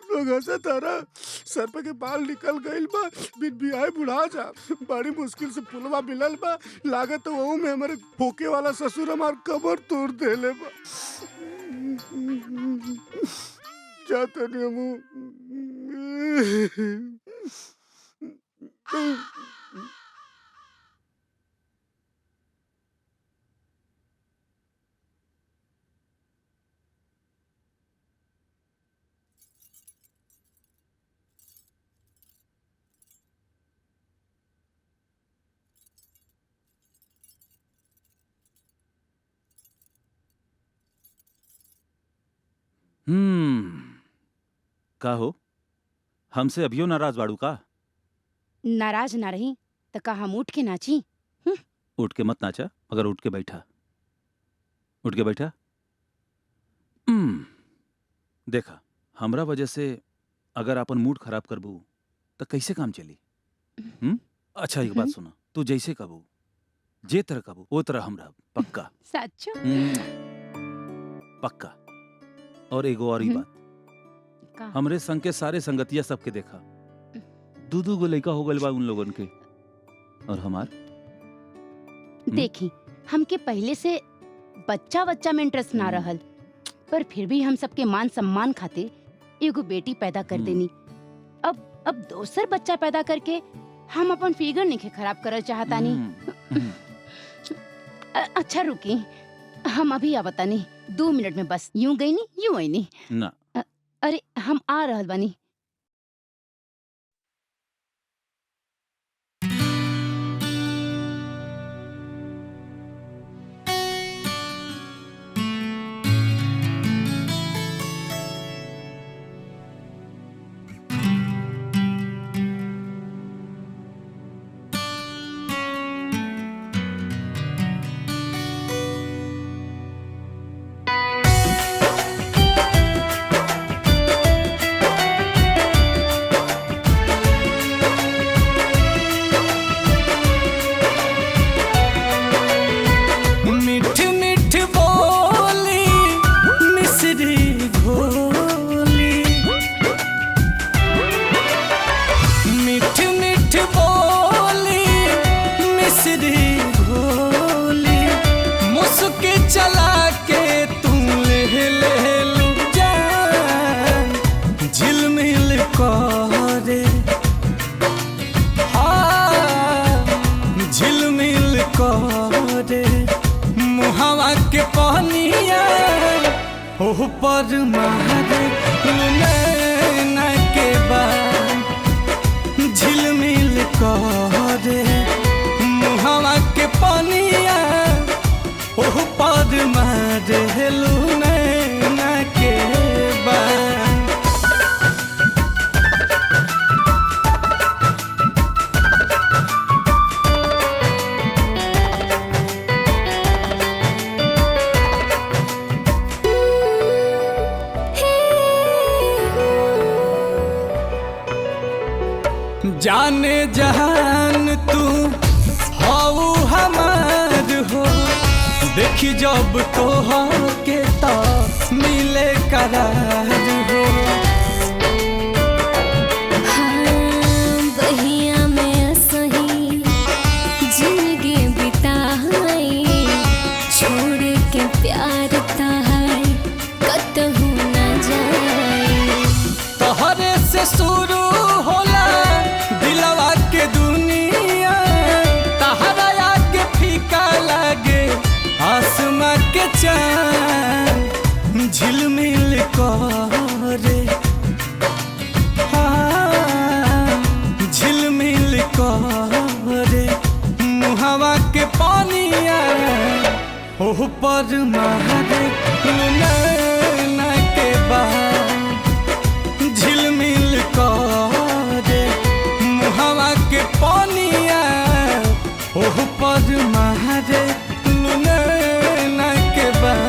I: लोग से तारा सर पे के बाल निकल गइल बा, बिन बियाह बुढ़ा जा। बड़ी मुश्किल से पुलवा मिलल बा, लागत तो वहू में हमारे फोके वाला ससुर हमार कमर तोड़ देले बा। जाते नहीं हमू।
M: का हो, हमसे अभियो नाराज बाड़ू का?
F: नाराज ना रही तो का हम उठ के नाची?
M: उठ के मत नाचा, मगर उठ के बैठा। उठ के बैठा। देखा, हमरा वजह से अगर अपन मूड खराब करबू तो कैसे काम चली? अच्छा एक बात सुना, तू जैसे कबू, जे तरह कबू वो तरह हमरा, पक्का?
F: सच्चो?
M: पक्का। और एगो और ही बात, हमरे संग के सारे संगतिया सबके देखा, दू गो लड़का हो गइल बा उन लोगन के, और हमार
F: देखी, हमके पहले से बच्चा बच्चा में इंटरेस्ट ना रहल, पर फिर भी हम सबके मान सम्मान खातिर एगो बेटी पैदा कर देनी। अब दोसर बच्चा पैदा करके हम अपन फिगर नहीं खराब करल चाहतानी। अच्छा रुकी, हम अभी आवतानी, 2 मिनट में बस। यूं गई नी, यूं आई नी।
M: ना,
F: अरे हम आ रहल बानी।
K: पर मारे नैना के बाद झिलमिल करे मुहवा के पनिया ओह पर मारे नैना के बाद। जाने जहान तू हऊ हमार हो, देखी जब तो हो के तो मिले करार हो।
N: बहिया में सही जिंदगी बिताई, छोड़ के प्यार तहाई कतहू न जाई।
K: तोहरे से शुरू होला दिलवा के दुनिया, तहरा आगे फीका लागे आसमान। चांद झिलमिल करे, हाँ झिलमिल करे, मुहावा के पानिया ओह पर मारे नैना के बाद झिलमिल करे, मुहावा के पानिया ओह पर मारे नैना के बाद।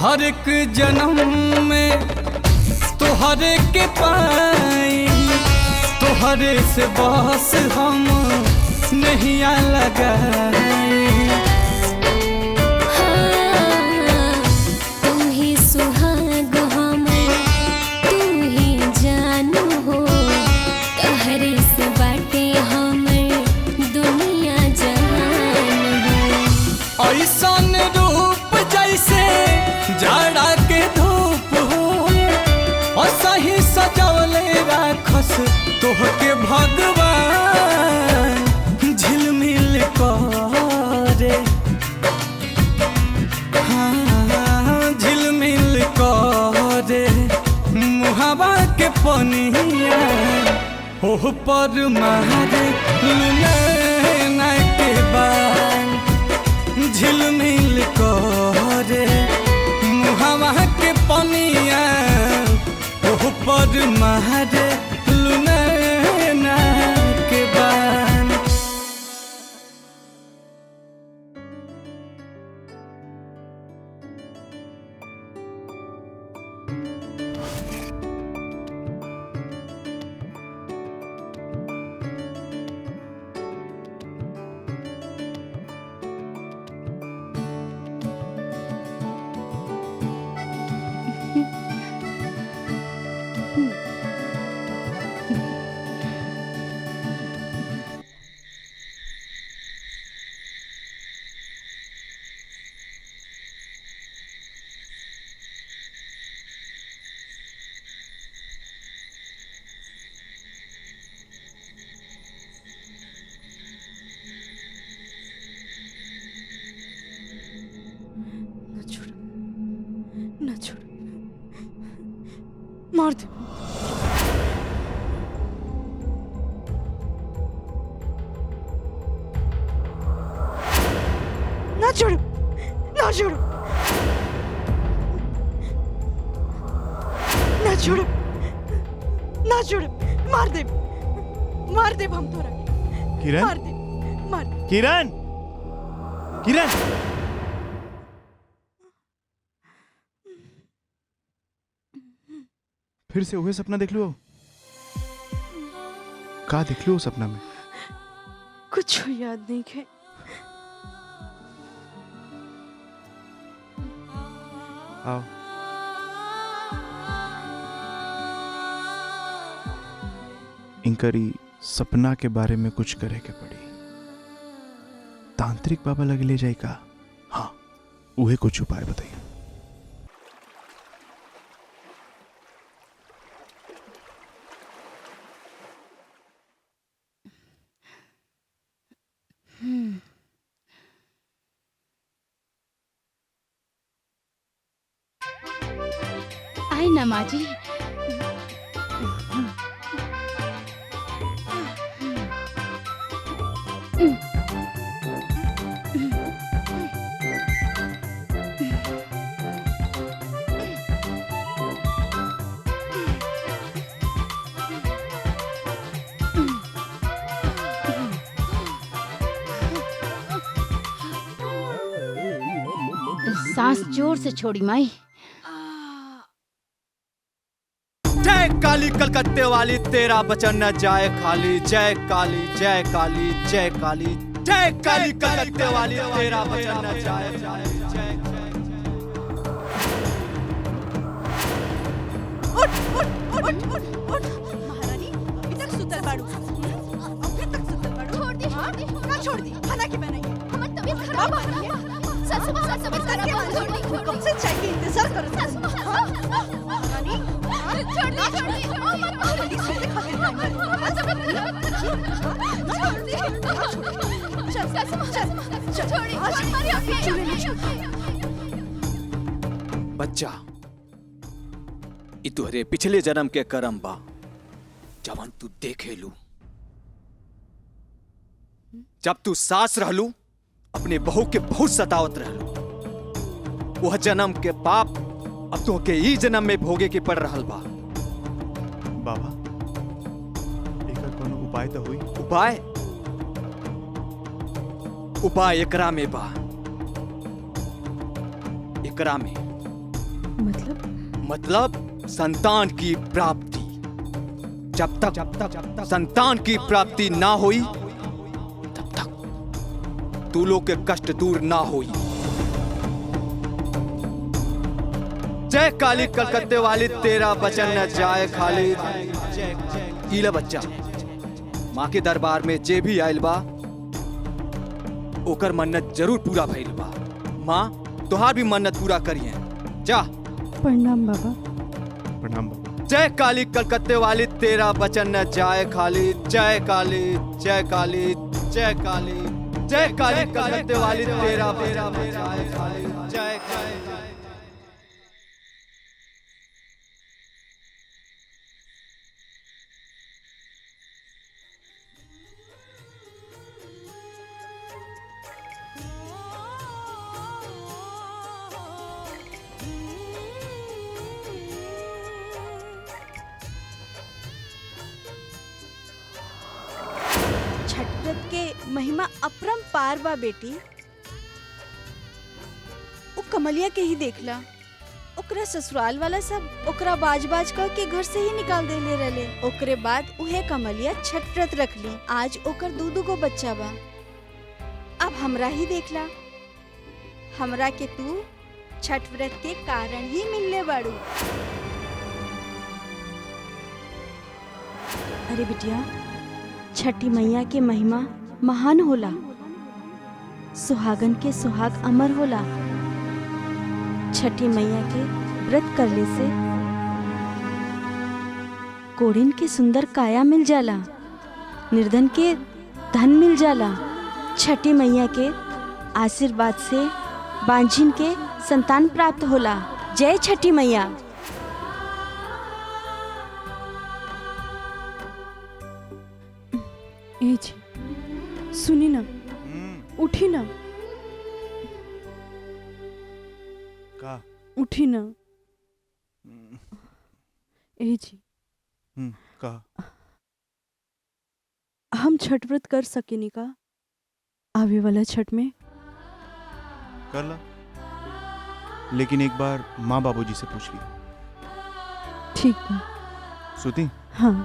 K: हर एक जन्म में तोहरे के पाई, तोहरे से बस हम नहीं लगाई।
N: तू ही सुहाग हमर, तू ही जान हो, तोहरे से बाटे हमर दुनिया जहान हो।
K: ऐसन रूप जैसे जाड़ा के धूप हो, और सही सजवले राखस तोहके भगवान झिलमिल करे, हाँ झिलमिल करे, मुहावा के पनिया ओह पर मारे नैना के बाद झिलमिल करे, मुहावा के पनिया ओह पर मारे नैना के बाद।
B: ना छोड़, मार दे। ना छोड़, ना छोड़, ना छोड़, ना छोड़, मार दे, मार दे हम तोरा।
A: किरण,
B: मार दे, मार।
A: किरण, किरण, फिर से वही सपना देख लो। का देख लो सपना में?
B: कुछ याद नहीं है।
A: आओ। इंकरी सपना के बारे में कुछ करे के पड़ी। तांत्रिक बाबा लगे ले जाए का? हाँ, उहे कुछ उपाय बताइए।
F: आई ना माँ जी। सांस जोर से छोड़ी माई।
K: जय काली कलकत्ते वाली, तेरा बचन न जाए खाली। जय काली, जय काली, जय काली, जय काली कलकत्ते वाली, तेरा बचन न जाए।
B: उठ, उठ, उठ।
H: महारानी अभी तक सुतल बाड़ू अभी तक सुतल बाड़ू छोड़ दी ना छोड़ दी खाना के बनाई हमर तबीयत खराब है सासू मां तबीयत खराब है छोड़ दी कब से चाय के इंतजार कर सासू मां महारानी छोड़ दी मत जल्दी सोने खातिर चल सासू मां चल छोड़ी हमारी आंखें
K: बच्चा ई तोहरे पिछले जन्म के करम बा जवन तू देखे लू। जब तू सास रहलू अपने बहू के बहुत सतावत रहलू। वह जन्म के पाप अब तो के ई जन्म में भोगे के पड़ रहल बा।
A: बाबा एकर कोनो उपाय तो हुई?
K: उपाय एकरा में बा। एकरा में मतलब संतान की प्राप्ति। जब तक संतान की प्राप्ति ना होई तब तक तू लोग के कष्ट दूर ना होई। जय काली कलकत्ते वाली तेरा बचन न जाए खाली। ईला बच्चा माँ के दरबार में जे भी आयल बा ओकर मन्नत जरूर पूरा भइल बा। माँ तुहार भी मन्नत पूरा करिए। जा।
B: प्रणाम बाबा।
A: प्रणाम बाबा।
K: जय काली कलकत्ते वाली तेरा बचन न जाए खाली। जय काली जय काली जय काली जय काली कलकत्ते वाली तेरा बचन न जाए खाली। जय काली।
H: छठ व्रत के महिमा अपरंपार बा बेटी। ओ कमलिया के ही देखला ओकरा ससुराल वाला सब ओकरा बाज बाज कह के घर से ही निकाल देले रहले। ओकरे बाद उहे कमलिया छठ व्रत रखली। आज ओकर दू गो बच्चा बा। अब हमरा ही देखला हमरा के तू छठ व्रत के कारण ही मिलने बाड़ू। अरे बिटिया छठी मैया के महिमा महान होला। सुहागन के सुहाग अमर होला। छठी मैया के व्रत करले से कोड़िन के सुंदर काया मिल जाला। निर्धन के धन मिल जाला। छठी मैया के आशीर्वाद से बांझिन के संतान प्राप्त होला। जय छठी मैया।
B: ए जी सुनी ना उठी ना
A: का
B: उठी ना ए जी
A: का
B: हम छठ व्रत कर सकेनी का आवे वाला छठ में?
A: कर ला, लेकिन एक बार माँ बाबूजी से पूछ लिया।
B: ठीक बा।
A: सुती?
B: हाँ।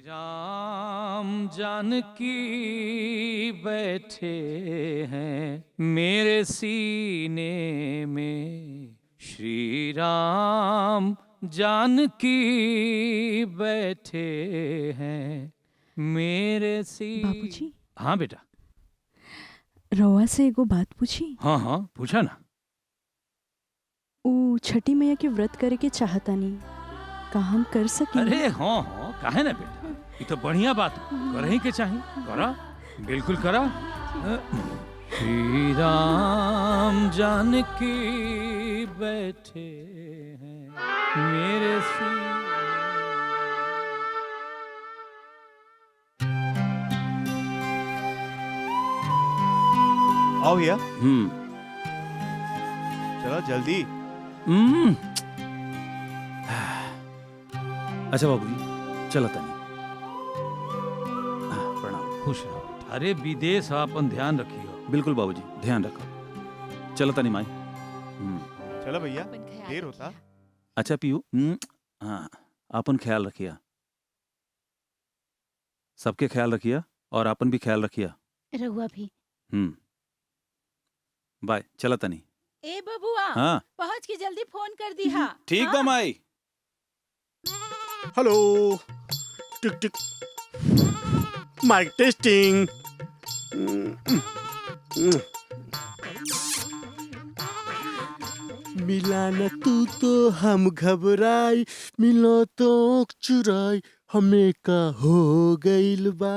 D: राम जानकी बैठे हैं मेरे सीने में। श्री राम जानकी बैठे हैं मेरे
B: बाबूजी।
D: हाँ बेटा।
B: रवा से एगो बात पूछी?
D: हाँ हाँ पूछा ना।
B: ओ छठी मैया के व्रत करे के चाहता नहीं का हम कर सके?
D: अरे हाँ हाँ काहे ना बेटा, ये तो बढ़िया बात करही के चाहिए। करा बिल्कुल करा। श्री राम जानकी बैठे हैं मेरे
A: आओ भैया। चलो जल्दी।
M: अच्छा बाबूजी चला तनी। प्रणाम।
D: खुश रहो। अरे विदेश अपन ध्यान रखियो।
M: बिल्कुल बाबूजी ध्यान रखो। चलो तनी माई।
A: चलो भैया देर होता।
M: अच्छा पीयू। हाँ अपन ख्याल रखिया। सबके ख्याल रखिया और अपन भी ख्याल रखिया।
C: रहुआ भी।
M: बाय, चला तनी।
E: ए बबुआ,
M: हाँ।
E: पहुँच के जल्दी फोन कर दी हा।
M: ठीक बा माई।
I: हेलो, टिक टिक, माइक टेस्टिंग। मिला न तू तो हम घबराई, मिलो तो चुराई, हमें का हो गइल बा।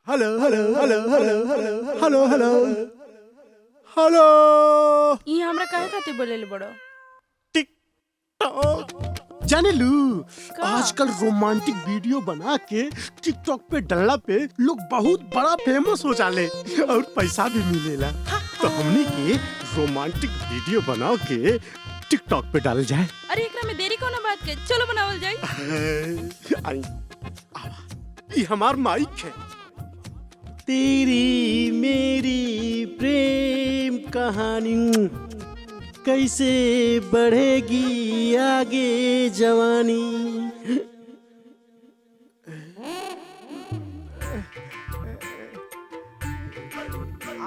I: Hello hello hello hello hello hello hello hello.
B: ई हमरा काहे खातिर बोलेले बड़ो?
I: जाने लू, आजकल रोमांटिक वीडियो बना के टिकटॉक पे डालना पे लोग बहुत बड़ा फेमस हो जाले और पैसा भी मिलेला। तो हमने के रोमांटिक वीडियो बना के टिकटॉक पे डाल जाए।
B: अरे एकरा में देरी कोनो बात के, चलो बनावल जाए।
I: ये हमार माइक है। तेरी मेरी प्रेम कहानी कैसे बढ़ेगी आगे जवानी।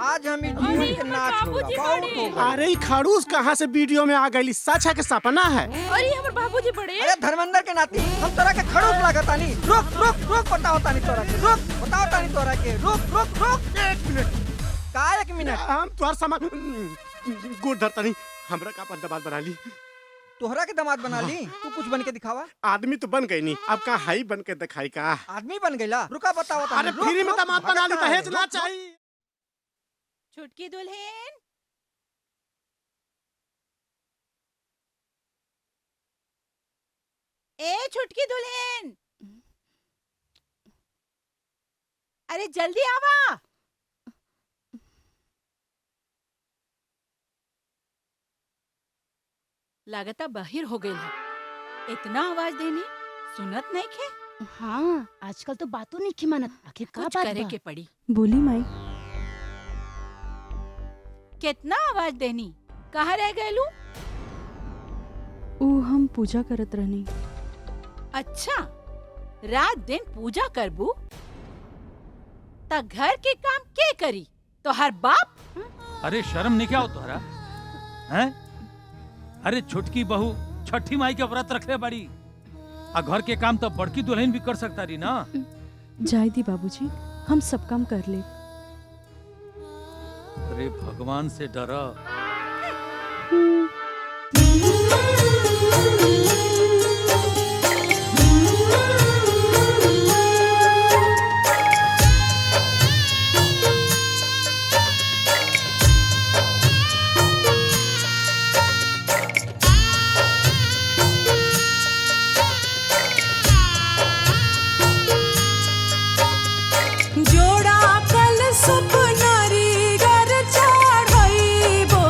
L: आज हम जीवन के नाच होगा, बहुत हो गया।
I: अरे ई खड़ूस कहाँ से वीडियो में आ गई? सच है कि सपना है?
B: अरे हमर बाबूजी बड़े।
L: अरे धर्मेंद्र के नाती हम तोरा के खड़ूस लागतानी। रुक रुक रुक, बताओ तानी तोरा के, रुक बताओ तानी तोरा के, रुक रुक रुक।
I: 1 मिनट
L: का 1 मिनट?
I: हम तुम्हार सामान गोड़ धरता नहीं, हमरा का दबाद बना ली।
L: तोहरा के दामाद बना ली? तू कुछ बन के दिखावा।
I: आदमी तो बन गई नहीं, अब का हाई बन के दिखाई का?
L: आदमी बन गईला? रुका बताओ तानी।
I: अरे फ्री में दामाद बना ली, दहेज ना चाहिए।
E: छुटकी दुल्हन, ए छुटकी दुल्हन, अरे जल्दी आवा। लागता बाहिर हो गई है। इतना आवाज देनी सुनत नहीं खे।
F: हाँ, आजकल तो बातों नहीं की मानत। आखिर का
E: कुछ
F: बात
E: करे
F: बा?
E: के पड़ी।
B: बोली माई।
E: कितना आवाज देनी, कहाँ रह गए लू?
B: ऊ हम पूजा करत रहनी।
E: अच्छा, रात दिन पूजा करबू ता घर के काम के करी? तो हर बाप।
D: अरे शर्म नहीं क्या हो तोहरा? हैं? अरे छोटकी बहू छठी माई के व्रत रखले बड़ी, आ घर के काम तो बड़की दुल्हन भी कर सकता रही ना।
B: जाय दी बाबूजी, हम सब काम कर ले।
D: अरे भगवान से डरा।
J: जोड़ा कल सपनारी घर चढ़ाइबो,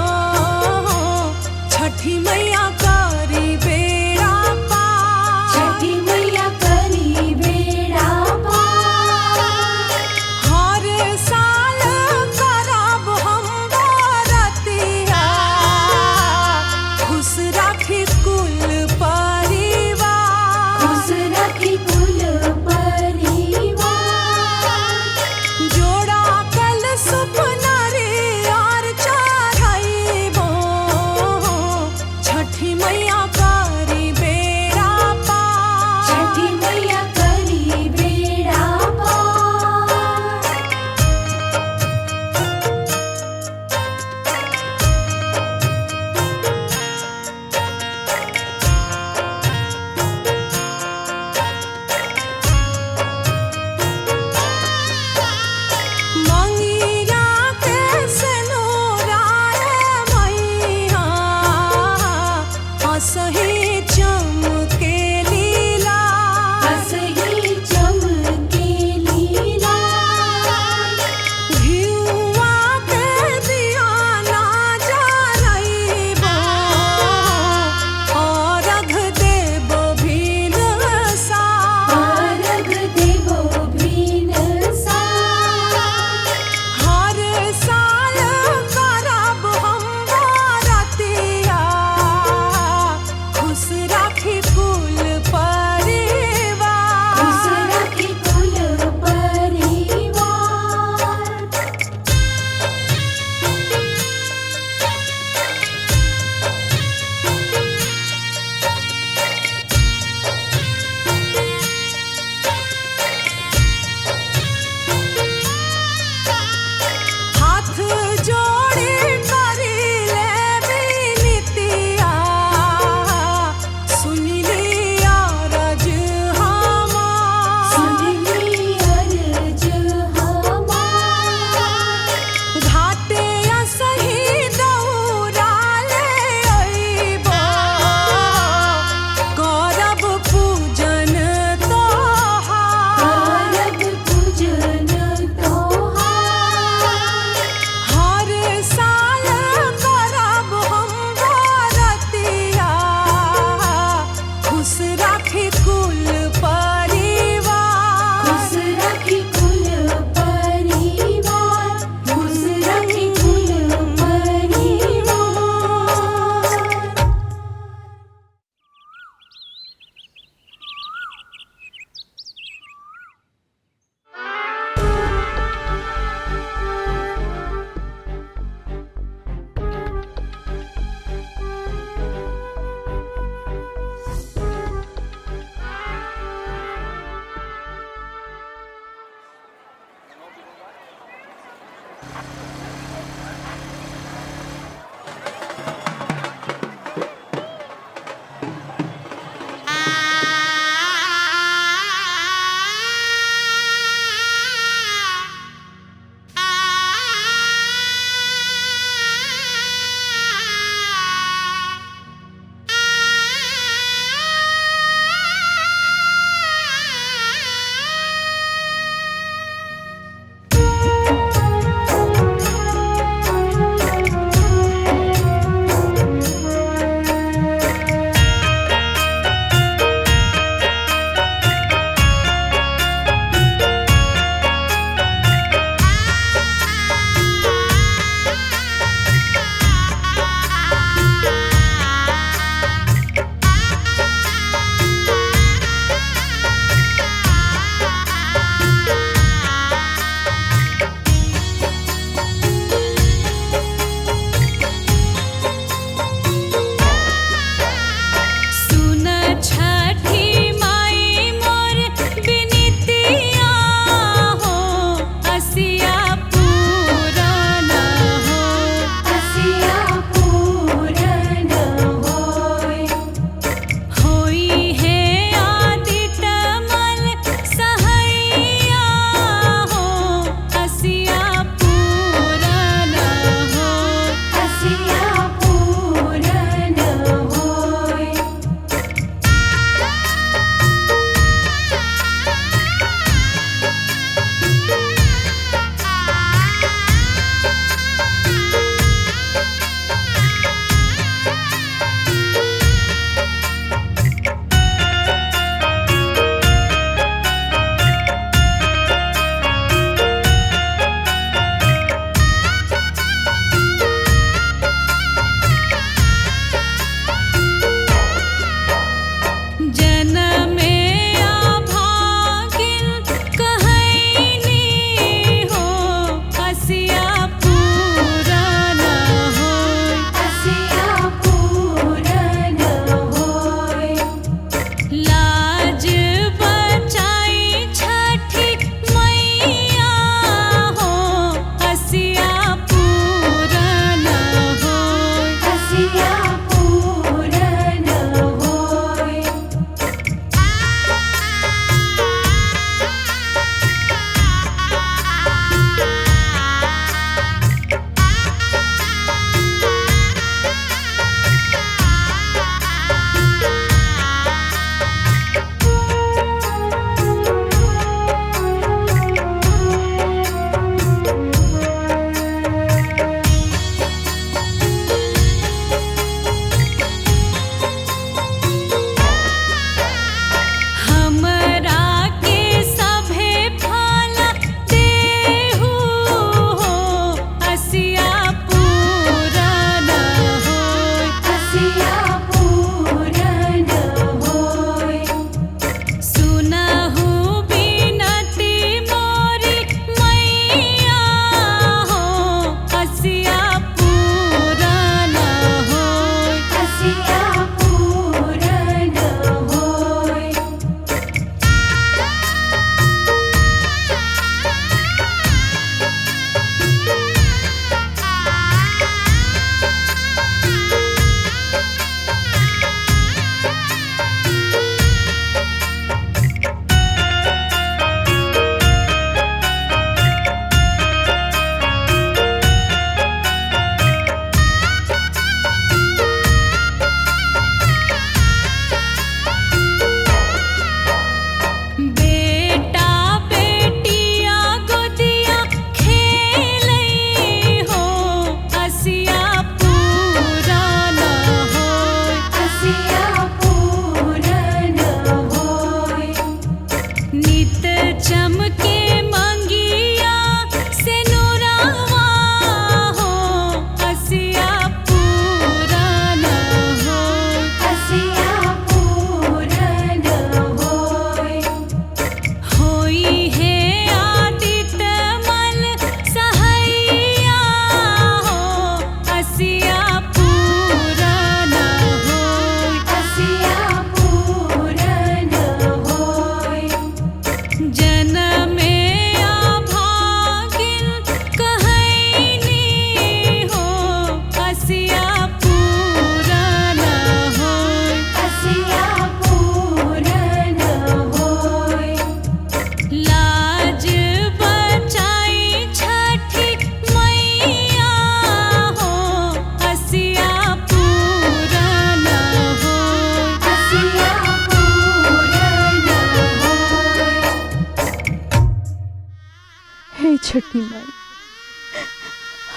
B: छठी माई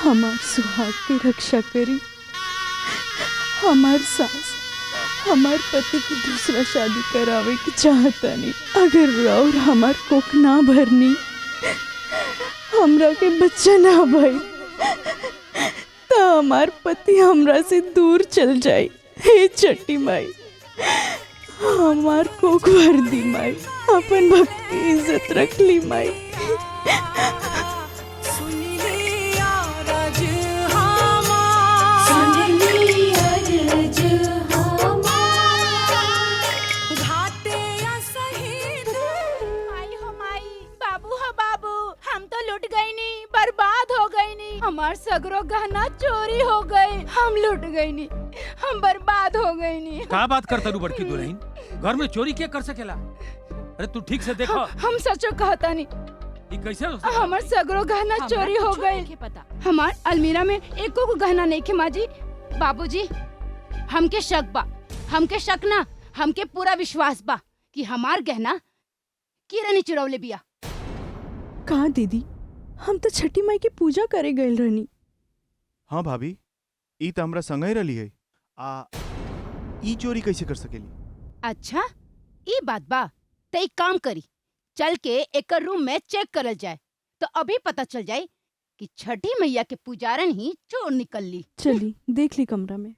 B: हमार सुहाग के रक्षा करी। हमार सास हमार पति की दूसरा शादी करावे की चाहता नहीं। अगर राउर हमार कोख ना भरनी, हमरा के बच्चा ना भाई, तो हमार पति हमरा से दूर चल जाए। हे छठी माई हमार कोख भर दी माई, अपन भक्त की इज्जत रख ली माई।
F: बर्बाद हो गई नी, हमार सगरो गहना चोरी हो गए, हम लुट गई नी, हम बर्बाद हो गई नी।
D: का बात करता रू बड़की दुल्हन? घर में चोरी क्या कर सकेला? अरे तू ठीक से देखो।
F: हम सचो कहता नी,
D: ये कैसे हो सकता?
F: हमार सगरो गहना चोरी हो गए। हमार अलमीरा में एको को गहना नहीं खे माँ जी। बाबूजी हमके शक बा, हमके शक ना, हमके पूरा विश्वास बा कि हमार गहना किरण चुरौले बिया।
B: कहाँ दीदी, हम तो छठी माई की पूजा करे गए रहनी।
A: हाँ भाभी, ई तो हमरा संग ही रली है। ई चोरी कैसे कर सकेली?
F: अच्छा ई बात बा, तो एक काम करी, चल के एक रूम में चेक करल जाए, तो अभी पता चल जाए कि छठी मैया के पुजारन ही चोर निकल ली।
B: चली देख ली कमरा में।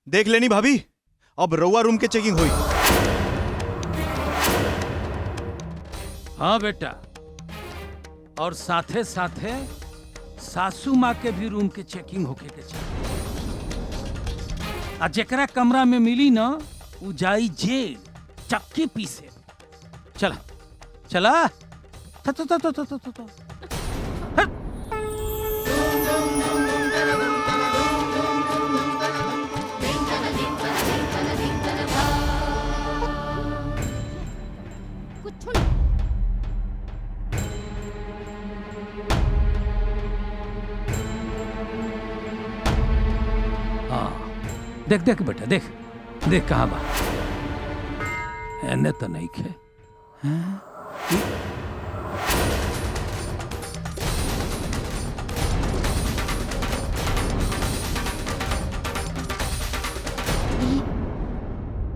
A: देख लेनी भाभी, अब रउआ रूम के चेकिंग हुई।
D: हाँ बेटा, और साथे साथे सासू माँ के भी रूम के चेकिंग होके के चाहिए। आ जेकरा कमरा में मिली ना, उ जाई जेल, चक्की पीसे। चला चला तो तो तो तो तो तो, तो। देख देख बेटा, देख देख कहाँ बा। एने तो नहीं खे।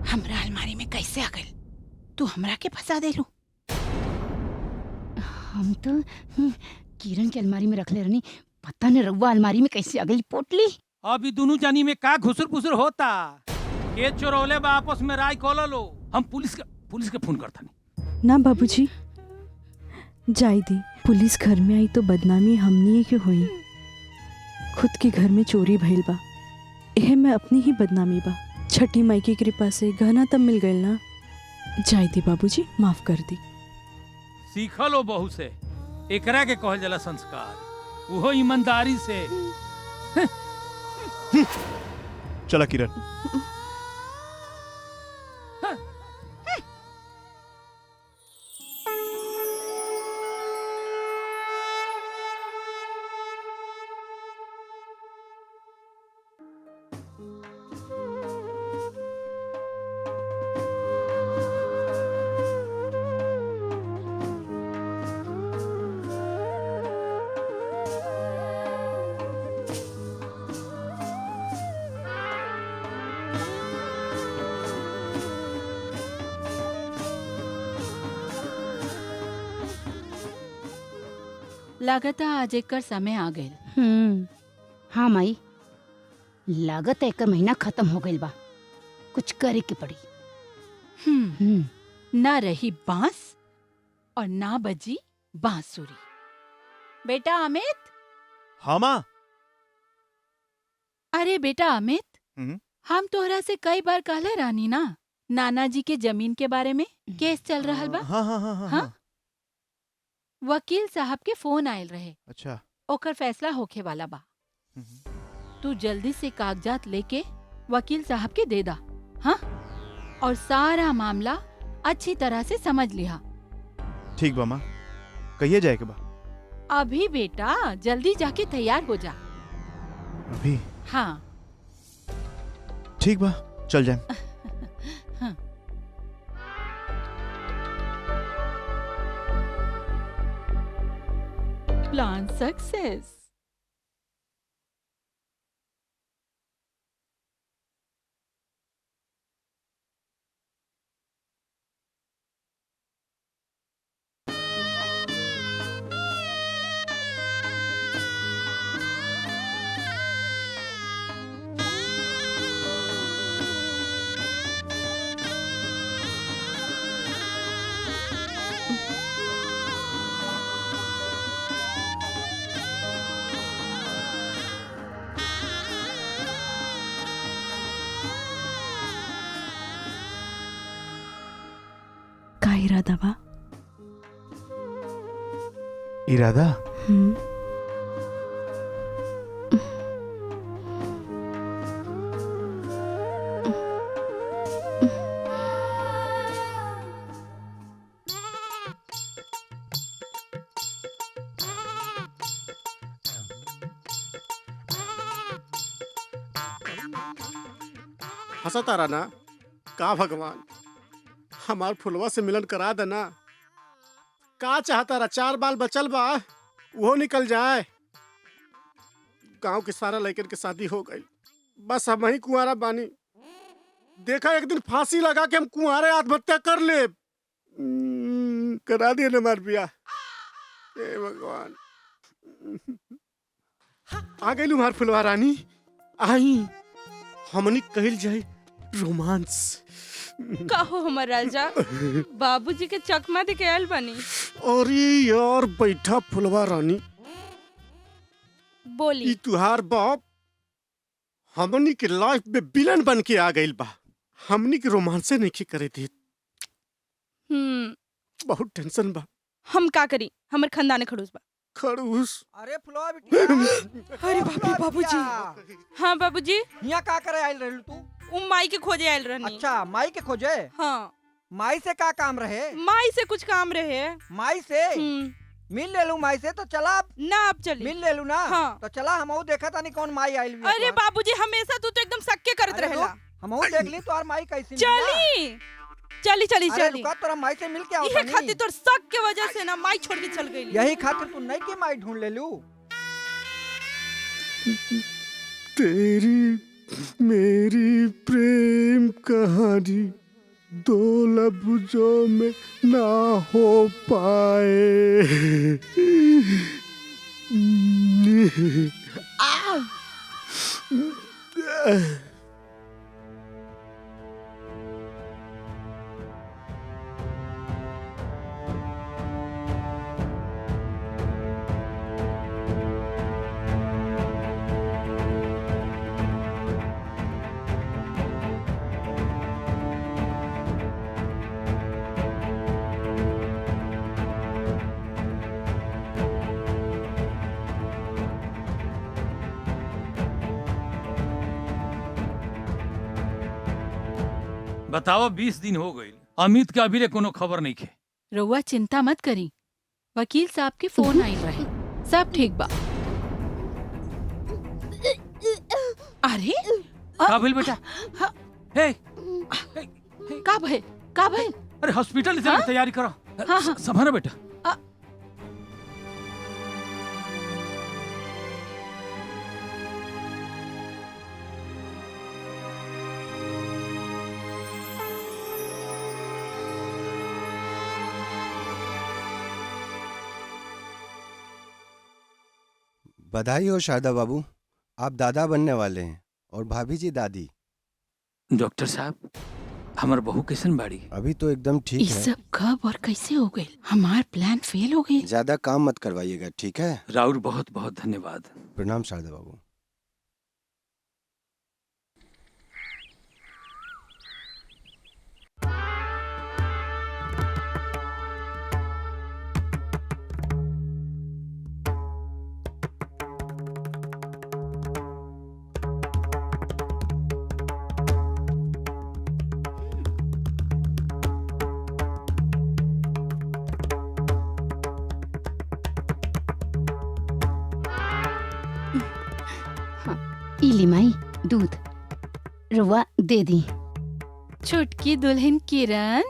E: हमरा अलमारी में कैसे आ गई? तू हमरा के फंसा दे लू।
F: हम तो किरण के अलमारी में रख ले रहनी, पता नहीं रउआ अलमारी में कैसे आ गई पोटली।
D: अभी दोनों जानी में का घुसुर पुसुर होता? के चोरौले बा आपस में राय खोल लो। हम पुलिस के फोन करता नहीं।
B: ना बाबूजी, जाई दी, पुलिस घर में आई तो बदनामी हमनी के हुई। खुद के घर में चोरी भइल बा, एहे में अपनी ही बदनामी बा। छठी माई की कृपा से गहना तब मिल गइल ना। जाई दी बाबूजी, माफ कर दी।
D: सीख लो बहू से, एकरा के कहल जाला संस्कार, वो ईमानदारी से।
A: चला किरण।
E: लागता आज एकर समय आ गए।
F: हाँ माई, लागत एक महीना खत्म हो गइल बा, कुछ करे के पड़ी।
E: ना रही बांस और ना बजी बांसुरी। बेटा अमित।
A: हाँ माँ।
E: अरे बेटा अमित, हम तोहरा से कई बार कहले रानी ना, नाना जी के जमीन के बारे में केस चल रहल बा।
A: हाँ हाँ हाँ हाँ
E: हाँ?
A: हाँ।
E: वकील साहब के फोन आयल रहे,
A: अच्छा।
E: ओकर फैसला होखे वाला बा। तू जल्दी से कागजात लेके वकील साहब के दे दा, हाँ? और सारा मामला अच्छी तरह से समझ लिहा।
A: ठीक बा माँ, कहिए जाए के बा?
E: अभी बेटा जल्दी जाके तैयार हो जा।
A: अभी?
E: हाँ।
A: ठीक बा, चल जाए।
E: हाँ। Plan success. का इरादा बा?
A: इरादा?
I: हंसा तारा ना का भगवान, हमार फुलवा से मिलन करा देना। का चाहता रहा, 4 बाल बचल बा, वो निकल जाए। गांव के सारा लड़कन के शादी हो गई, बस हम ही कुंवारा बानी। देखा एक दिन फांसी लगा के हम कुंवारे आत्महत्या कर ले। करा दिए ना मार बिया। हे भगवान, आ गई हमार फुलवा रानी। आई हमनी कहल जाए रोमांस।
B: काहो हमर राजा, बाबूजी के चकमा दे के आयल बानी।
I: अरे यार बैठा फुलवा रानी,
B: बोली।
I: ई तुहार बाप हमनी के लाइफ में विलन बन के आ गइल बा। हमनी के रोमांसे नहीं करे दी। बहुत टेंशन बा।
B: हम का करी, हमर खानदान खड़ूस बा।
I: खड़ूस?
L: अरे फुलवा बिटिया।
B: अरे बाप रे बाबूजी। हाँ बाबूजी।
L: यहाँ का करे आइल रहलू तू?
B: माई के खोजे आयल रहनी।
L: अच्छा, माई के खोजे?
B: हाँ।
L: माई से का काम रहे?
B: माई से कुछ काम रहे।
L: माई से? मिल ले लू माई से तो चला।
B: ना अब चली।
L: मिल ले लू ना?
B: हाँ।
L: तो चला, हमहू देखा तानी कौन माई आइल भी।
B: अरे बाबूजी हमेशा तू तो एकदम सक्के करत रहेला।
L: हमहू देख ली तोर माई कैसी।
B: चली चली चली
L: अरे
B: चली।
L: रुका, तोरा माई से मिल के आओ।
B: ये खातिर तोर शक के वजह से ना माई छोड़ के चल गई।
L: यही खातिर तू नहीं के माई ढूंढ ले लू।
I: तेरी मेरी प्रेम कहानी 2 लफ्जों में ना हो पाए।
D: बताओ 20 दिन हो गई, अमित का अभी कोनो खबर नहीं खे।
E: रउआ चिंता मत करी, वकील साहब के फोन आइल रहे, सब ठीक बा। अरे
D: का भइल बेटा? हे
E: का भइल? का भइल?
D: अरे हॉस्पिटल जाने की तैयारी करो।
E: हाँ, हाँ।
D: संभालो बेटा।
O: बधाई हो शारदा बाबू, आप दादा बनने वाले हैं और भाभी जी दादी।
D: डॉक्टर साहब, हमार बहू कैसन बाड़ी?
O: अभी तो एकदम ठीक
E: ये
O: है।
E: सब कब और कैसे हो गई? हमार प्लान फेल हो गई।
O: ज्यादा काम मत करवाइएगा, ठीक है?
D: राउर बहुत बहुत धन्यवाद।
O: प्रणाम शारदा बाबू।
F: इली माई दूध रुआ दे दी।
E: छुटकी दुल्हन किरण,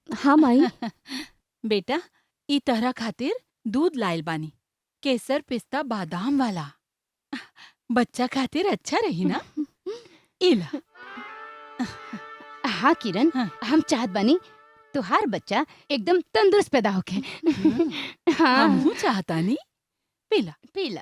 F: हाँ माई।
E: बेटा ई तरह खातिर दूध लाइल बानी, केसर पिस्ता बादाम वाला। बच्चा खातिर अच्छा रही ना? इला।
F: हाँ किरण, हम चाहत बानी तुहार बच्चा एकदम तंदुरुस्त पैदा होके। हाँ
E: हमहू चाहतानी। पीला
F: पीला।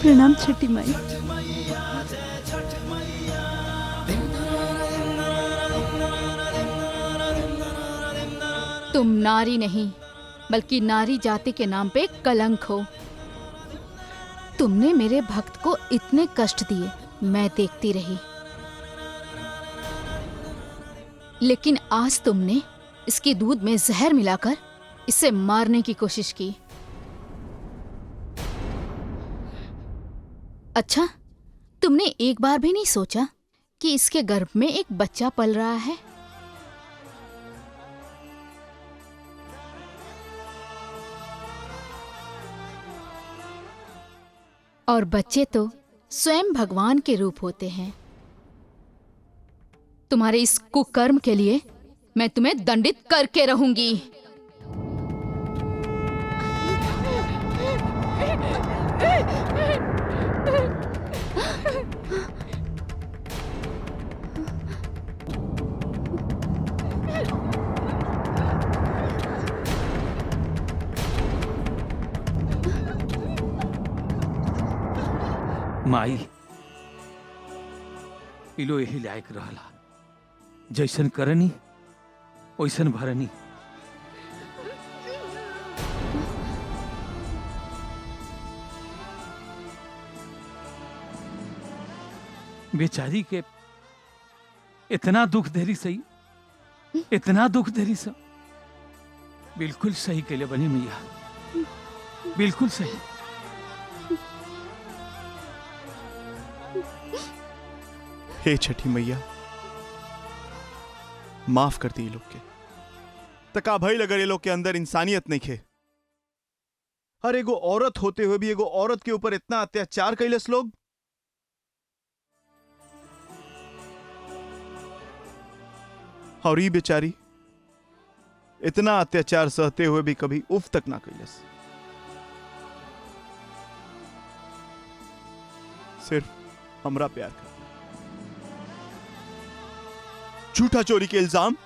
B: प्रणाम छठी माई।
C: तुम नारी नहीं बल्कि नारी जाति के नाम पे कलंक हो। तुमने मेरे भक्त को इतने कष्ट दिए, मैं देखती रही, लेकिन आज तुमने इसके दूध में जहर मिलाकर इसे मारने की कोशिश की। अच्छा, तुमने एक बार भी नहीं सोचा कि इसके गर्भ में एक बच्चा पल रहा है? और बच्चे तो स्वयं भगवान के रूप होते हैं। तुम्हारे इस कुकर्म के लिए मैं तुम्हें दंडित करके रहूंगी।
D: माई इलो यही लायक रहला, जैसन करनी वैसन भरनी। बेचारी के इतना दुख देरी सही, इतना दुख देरी सा। बिल्कुल सही के लिए बनी मैया, बिल्कुल सही।
A: हे छठी मैया, माफ कर दी ये लोग के। तका भई अगर ये लोग के अंदर इंसानियत नहीं खे। हर एगो औरत होते हुए भी एगो औरत के ऊपर इतना अत्याचार कैलस लोग। और ये बेचारी इतना अत्याचार सहते हुए भी कभी उफ तक ना कैलस। सिर्फ हमरा प्यार कर, झूठा चोरी के इल्जाम,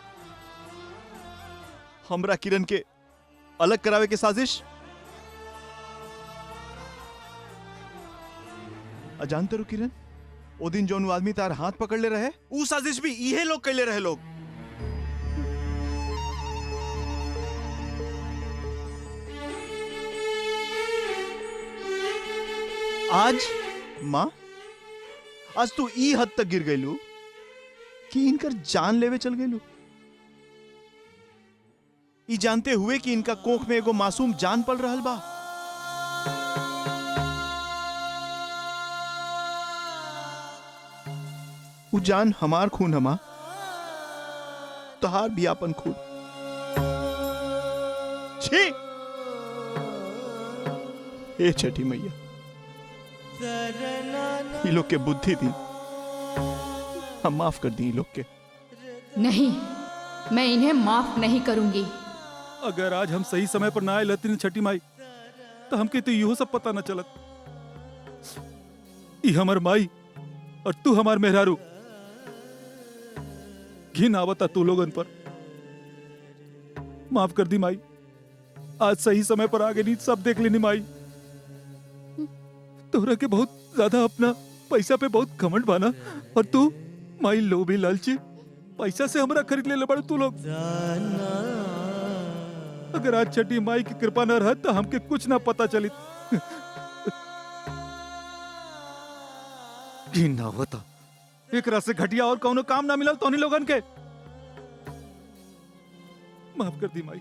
A: हमरा किरण के अलग करावे के साजिश। अजानते रो किरण, ओ दिन जौन आदमी तार हाथ पकड़ ले रहे, ऊ साजिश भी इहे लोग कैले रहे लोग। आज माँ, आज तू ई हद तक गिर गईलू कि इनकर जान लेवे चल गईलू, ई जानते हुए कि इनका कोख में एगो मासूम जान पल रहल बा। उ जान हमार खून हमा, तहार भी आपन खून। छी! हे छठी मैया, ये लोग के बुद्धि दी, हम माफ कर दी लोग के।
C: नहीं, मैं इन्हें माफ नहीं करूंगी।
M: अगर आज हम सही समय पर ना आए लती छठी माई तो हमके तो इहो सब पता न चलत। ई हमर माई और तू हमार मेहरारू। घिन आवता तू लोगन पर। माफ कर दी माई, आज सही समय पर आगे नहीं सब देख लेनी माई। तोहरा के बहुत ज्यादा अपना पैसा पे बहुत घमंड बाना और तू माई लोभी लालची पैसा से हमरा खरीद ले बड़ तू लोग। अगर आज छठी माई की कृपा न रहत तो हमके कुछ ना पता चली। घिन आवता एकरा से घटिया और कौनो काम ना मिलल तोनी लोगन के। माफ कर दी माई,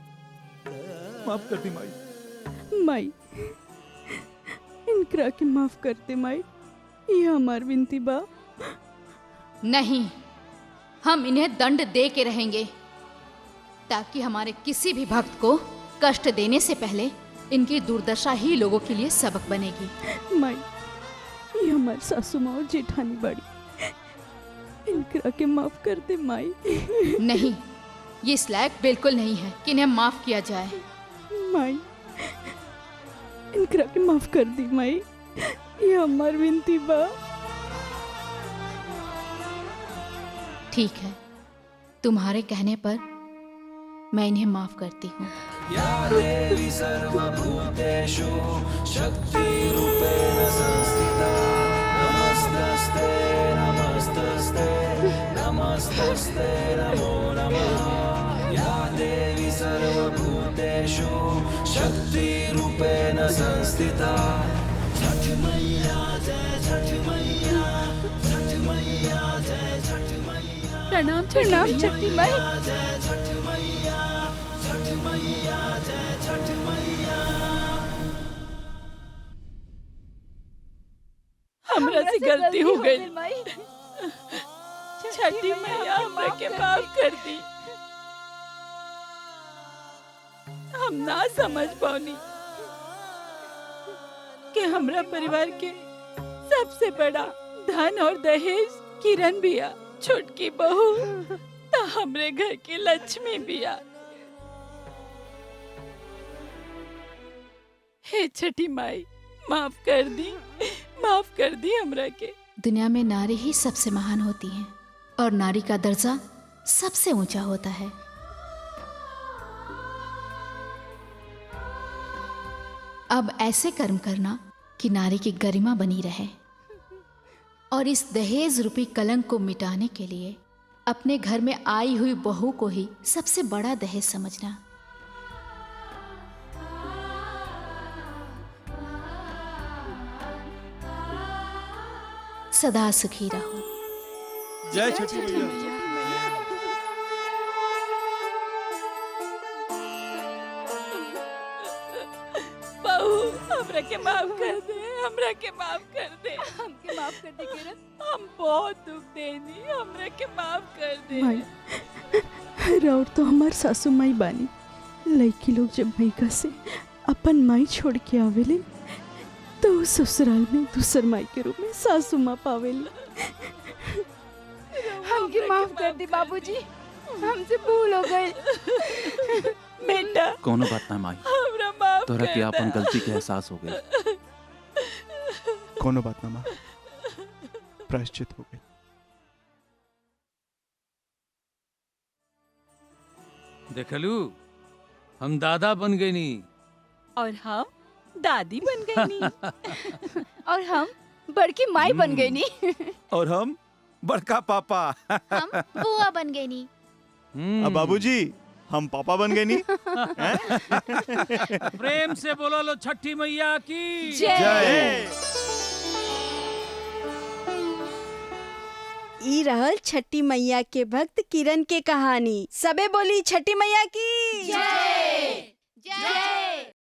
M: माफ कर दी माई।
B: माई, इनकरा के माफ करते माई, ये हमार विनती बा।
C: नहीं, हम इन्हें दंड दे के रहेंगे ताकि हमारे किसी भी भक्त को कष्ट देने से पहले इनकी दुर्दशा ही लोगों के लिए सबक बनेगी।
B: माई, ये हमार सासू माँ और जेठानी बड़ी, इनकरा के माफ कर दे माई।
C: नहीं, ये इस लायक बिल्कुल नहीं है कि इन्हें माफ किया जाए।
B: माई, इनकरा के माफ कर दी माई, ये हमार विनती बा।
C: ठीक है, तुम्हारे कहने पर मैं इन्हें माफ करती हूँ।
J: या देवी सर्वभूतेषु शक्तिरूपेण संस्थिता नमस्तस्ते नमस्तस्ते नमस्तस्ते नमो नमः। या देवी सर्वभूतेषु शक्तिरूपेण संस्थिता। छठ मैया जय छठ मैया, छठ मैया जय छठ मैया।
E: प्रणाम छठी माई।
J: जय छठ मैया, छठ मैया जय छठ मैया।
E: हमरा से गलती हो गई। छठी मैया हमरा के माफ कर दी। हम ना समझ पानी कि हमरा परिवार के सबसे बड़ा धन और दहेज किरण बिया, छोटकी बहू तो हमरे घर की लक्ष्मी बिया। हे छठी माई, माफ कर दी हमरा के।
C: दुनिया में नारी ही सबसे महान होती है और नारी का दर्जा सबसे ऊंचा होता है। अब ऐसे कर्म करना कि नारी की गरिमा बनी रहे और इस दहेज रूपी कलंक को मिटाने के लिए अपने घर में आई हुई बहू को ही सबसे बड़ा दहेज समझना। सदा सुखी रहो।
M: जय छठी मैया।
E: बहू हमरा के माफ कर दे, हमरा के माफ कर दे।
B: हमके माफ कर दे किरण।
E: हम बहुत दुख देनी, हमरा के माफ कर दे।
B: माई, राउर तो हमार सासू माई बानी। लड़की लोग जब मैका से अपन माई छोड़ के आवेले तो ससुराल में दूसर माई के रूप में सासू माँ पावेले।
F: हमके माफ कर दी बाबूजी, हमसे भूल हो गई।
E: बेटा
M: कोनो बात ना माई,
E: हमरा माफ
M: तोरा के
E: कर
M: अपन
E: दा।
M: गलती के एहसास हो गई।
A: कोनो बात ना माँ, प्रायश्चित हो गई।
D: देखलू, हम दादा बन गए नी।
E: और हम दादी बन गई नी।
F: और हम बड़की माई बन गई नी।
M: और हम बड़का पापा।
C: हम बुआ बन गई नी।
A: अब बाबूजी हम पापा बन गए नी।
D: प्रेम से बोलो लो छठी मैया की
A: जय।
H: ई रहल छठी मैया के भक्त किरण के कहानी। सबे बोली छठी मैया की
C: जय। जय।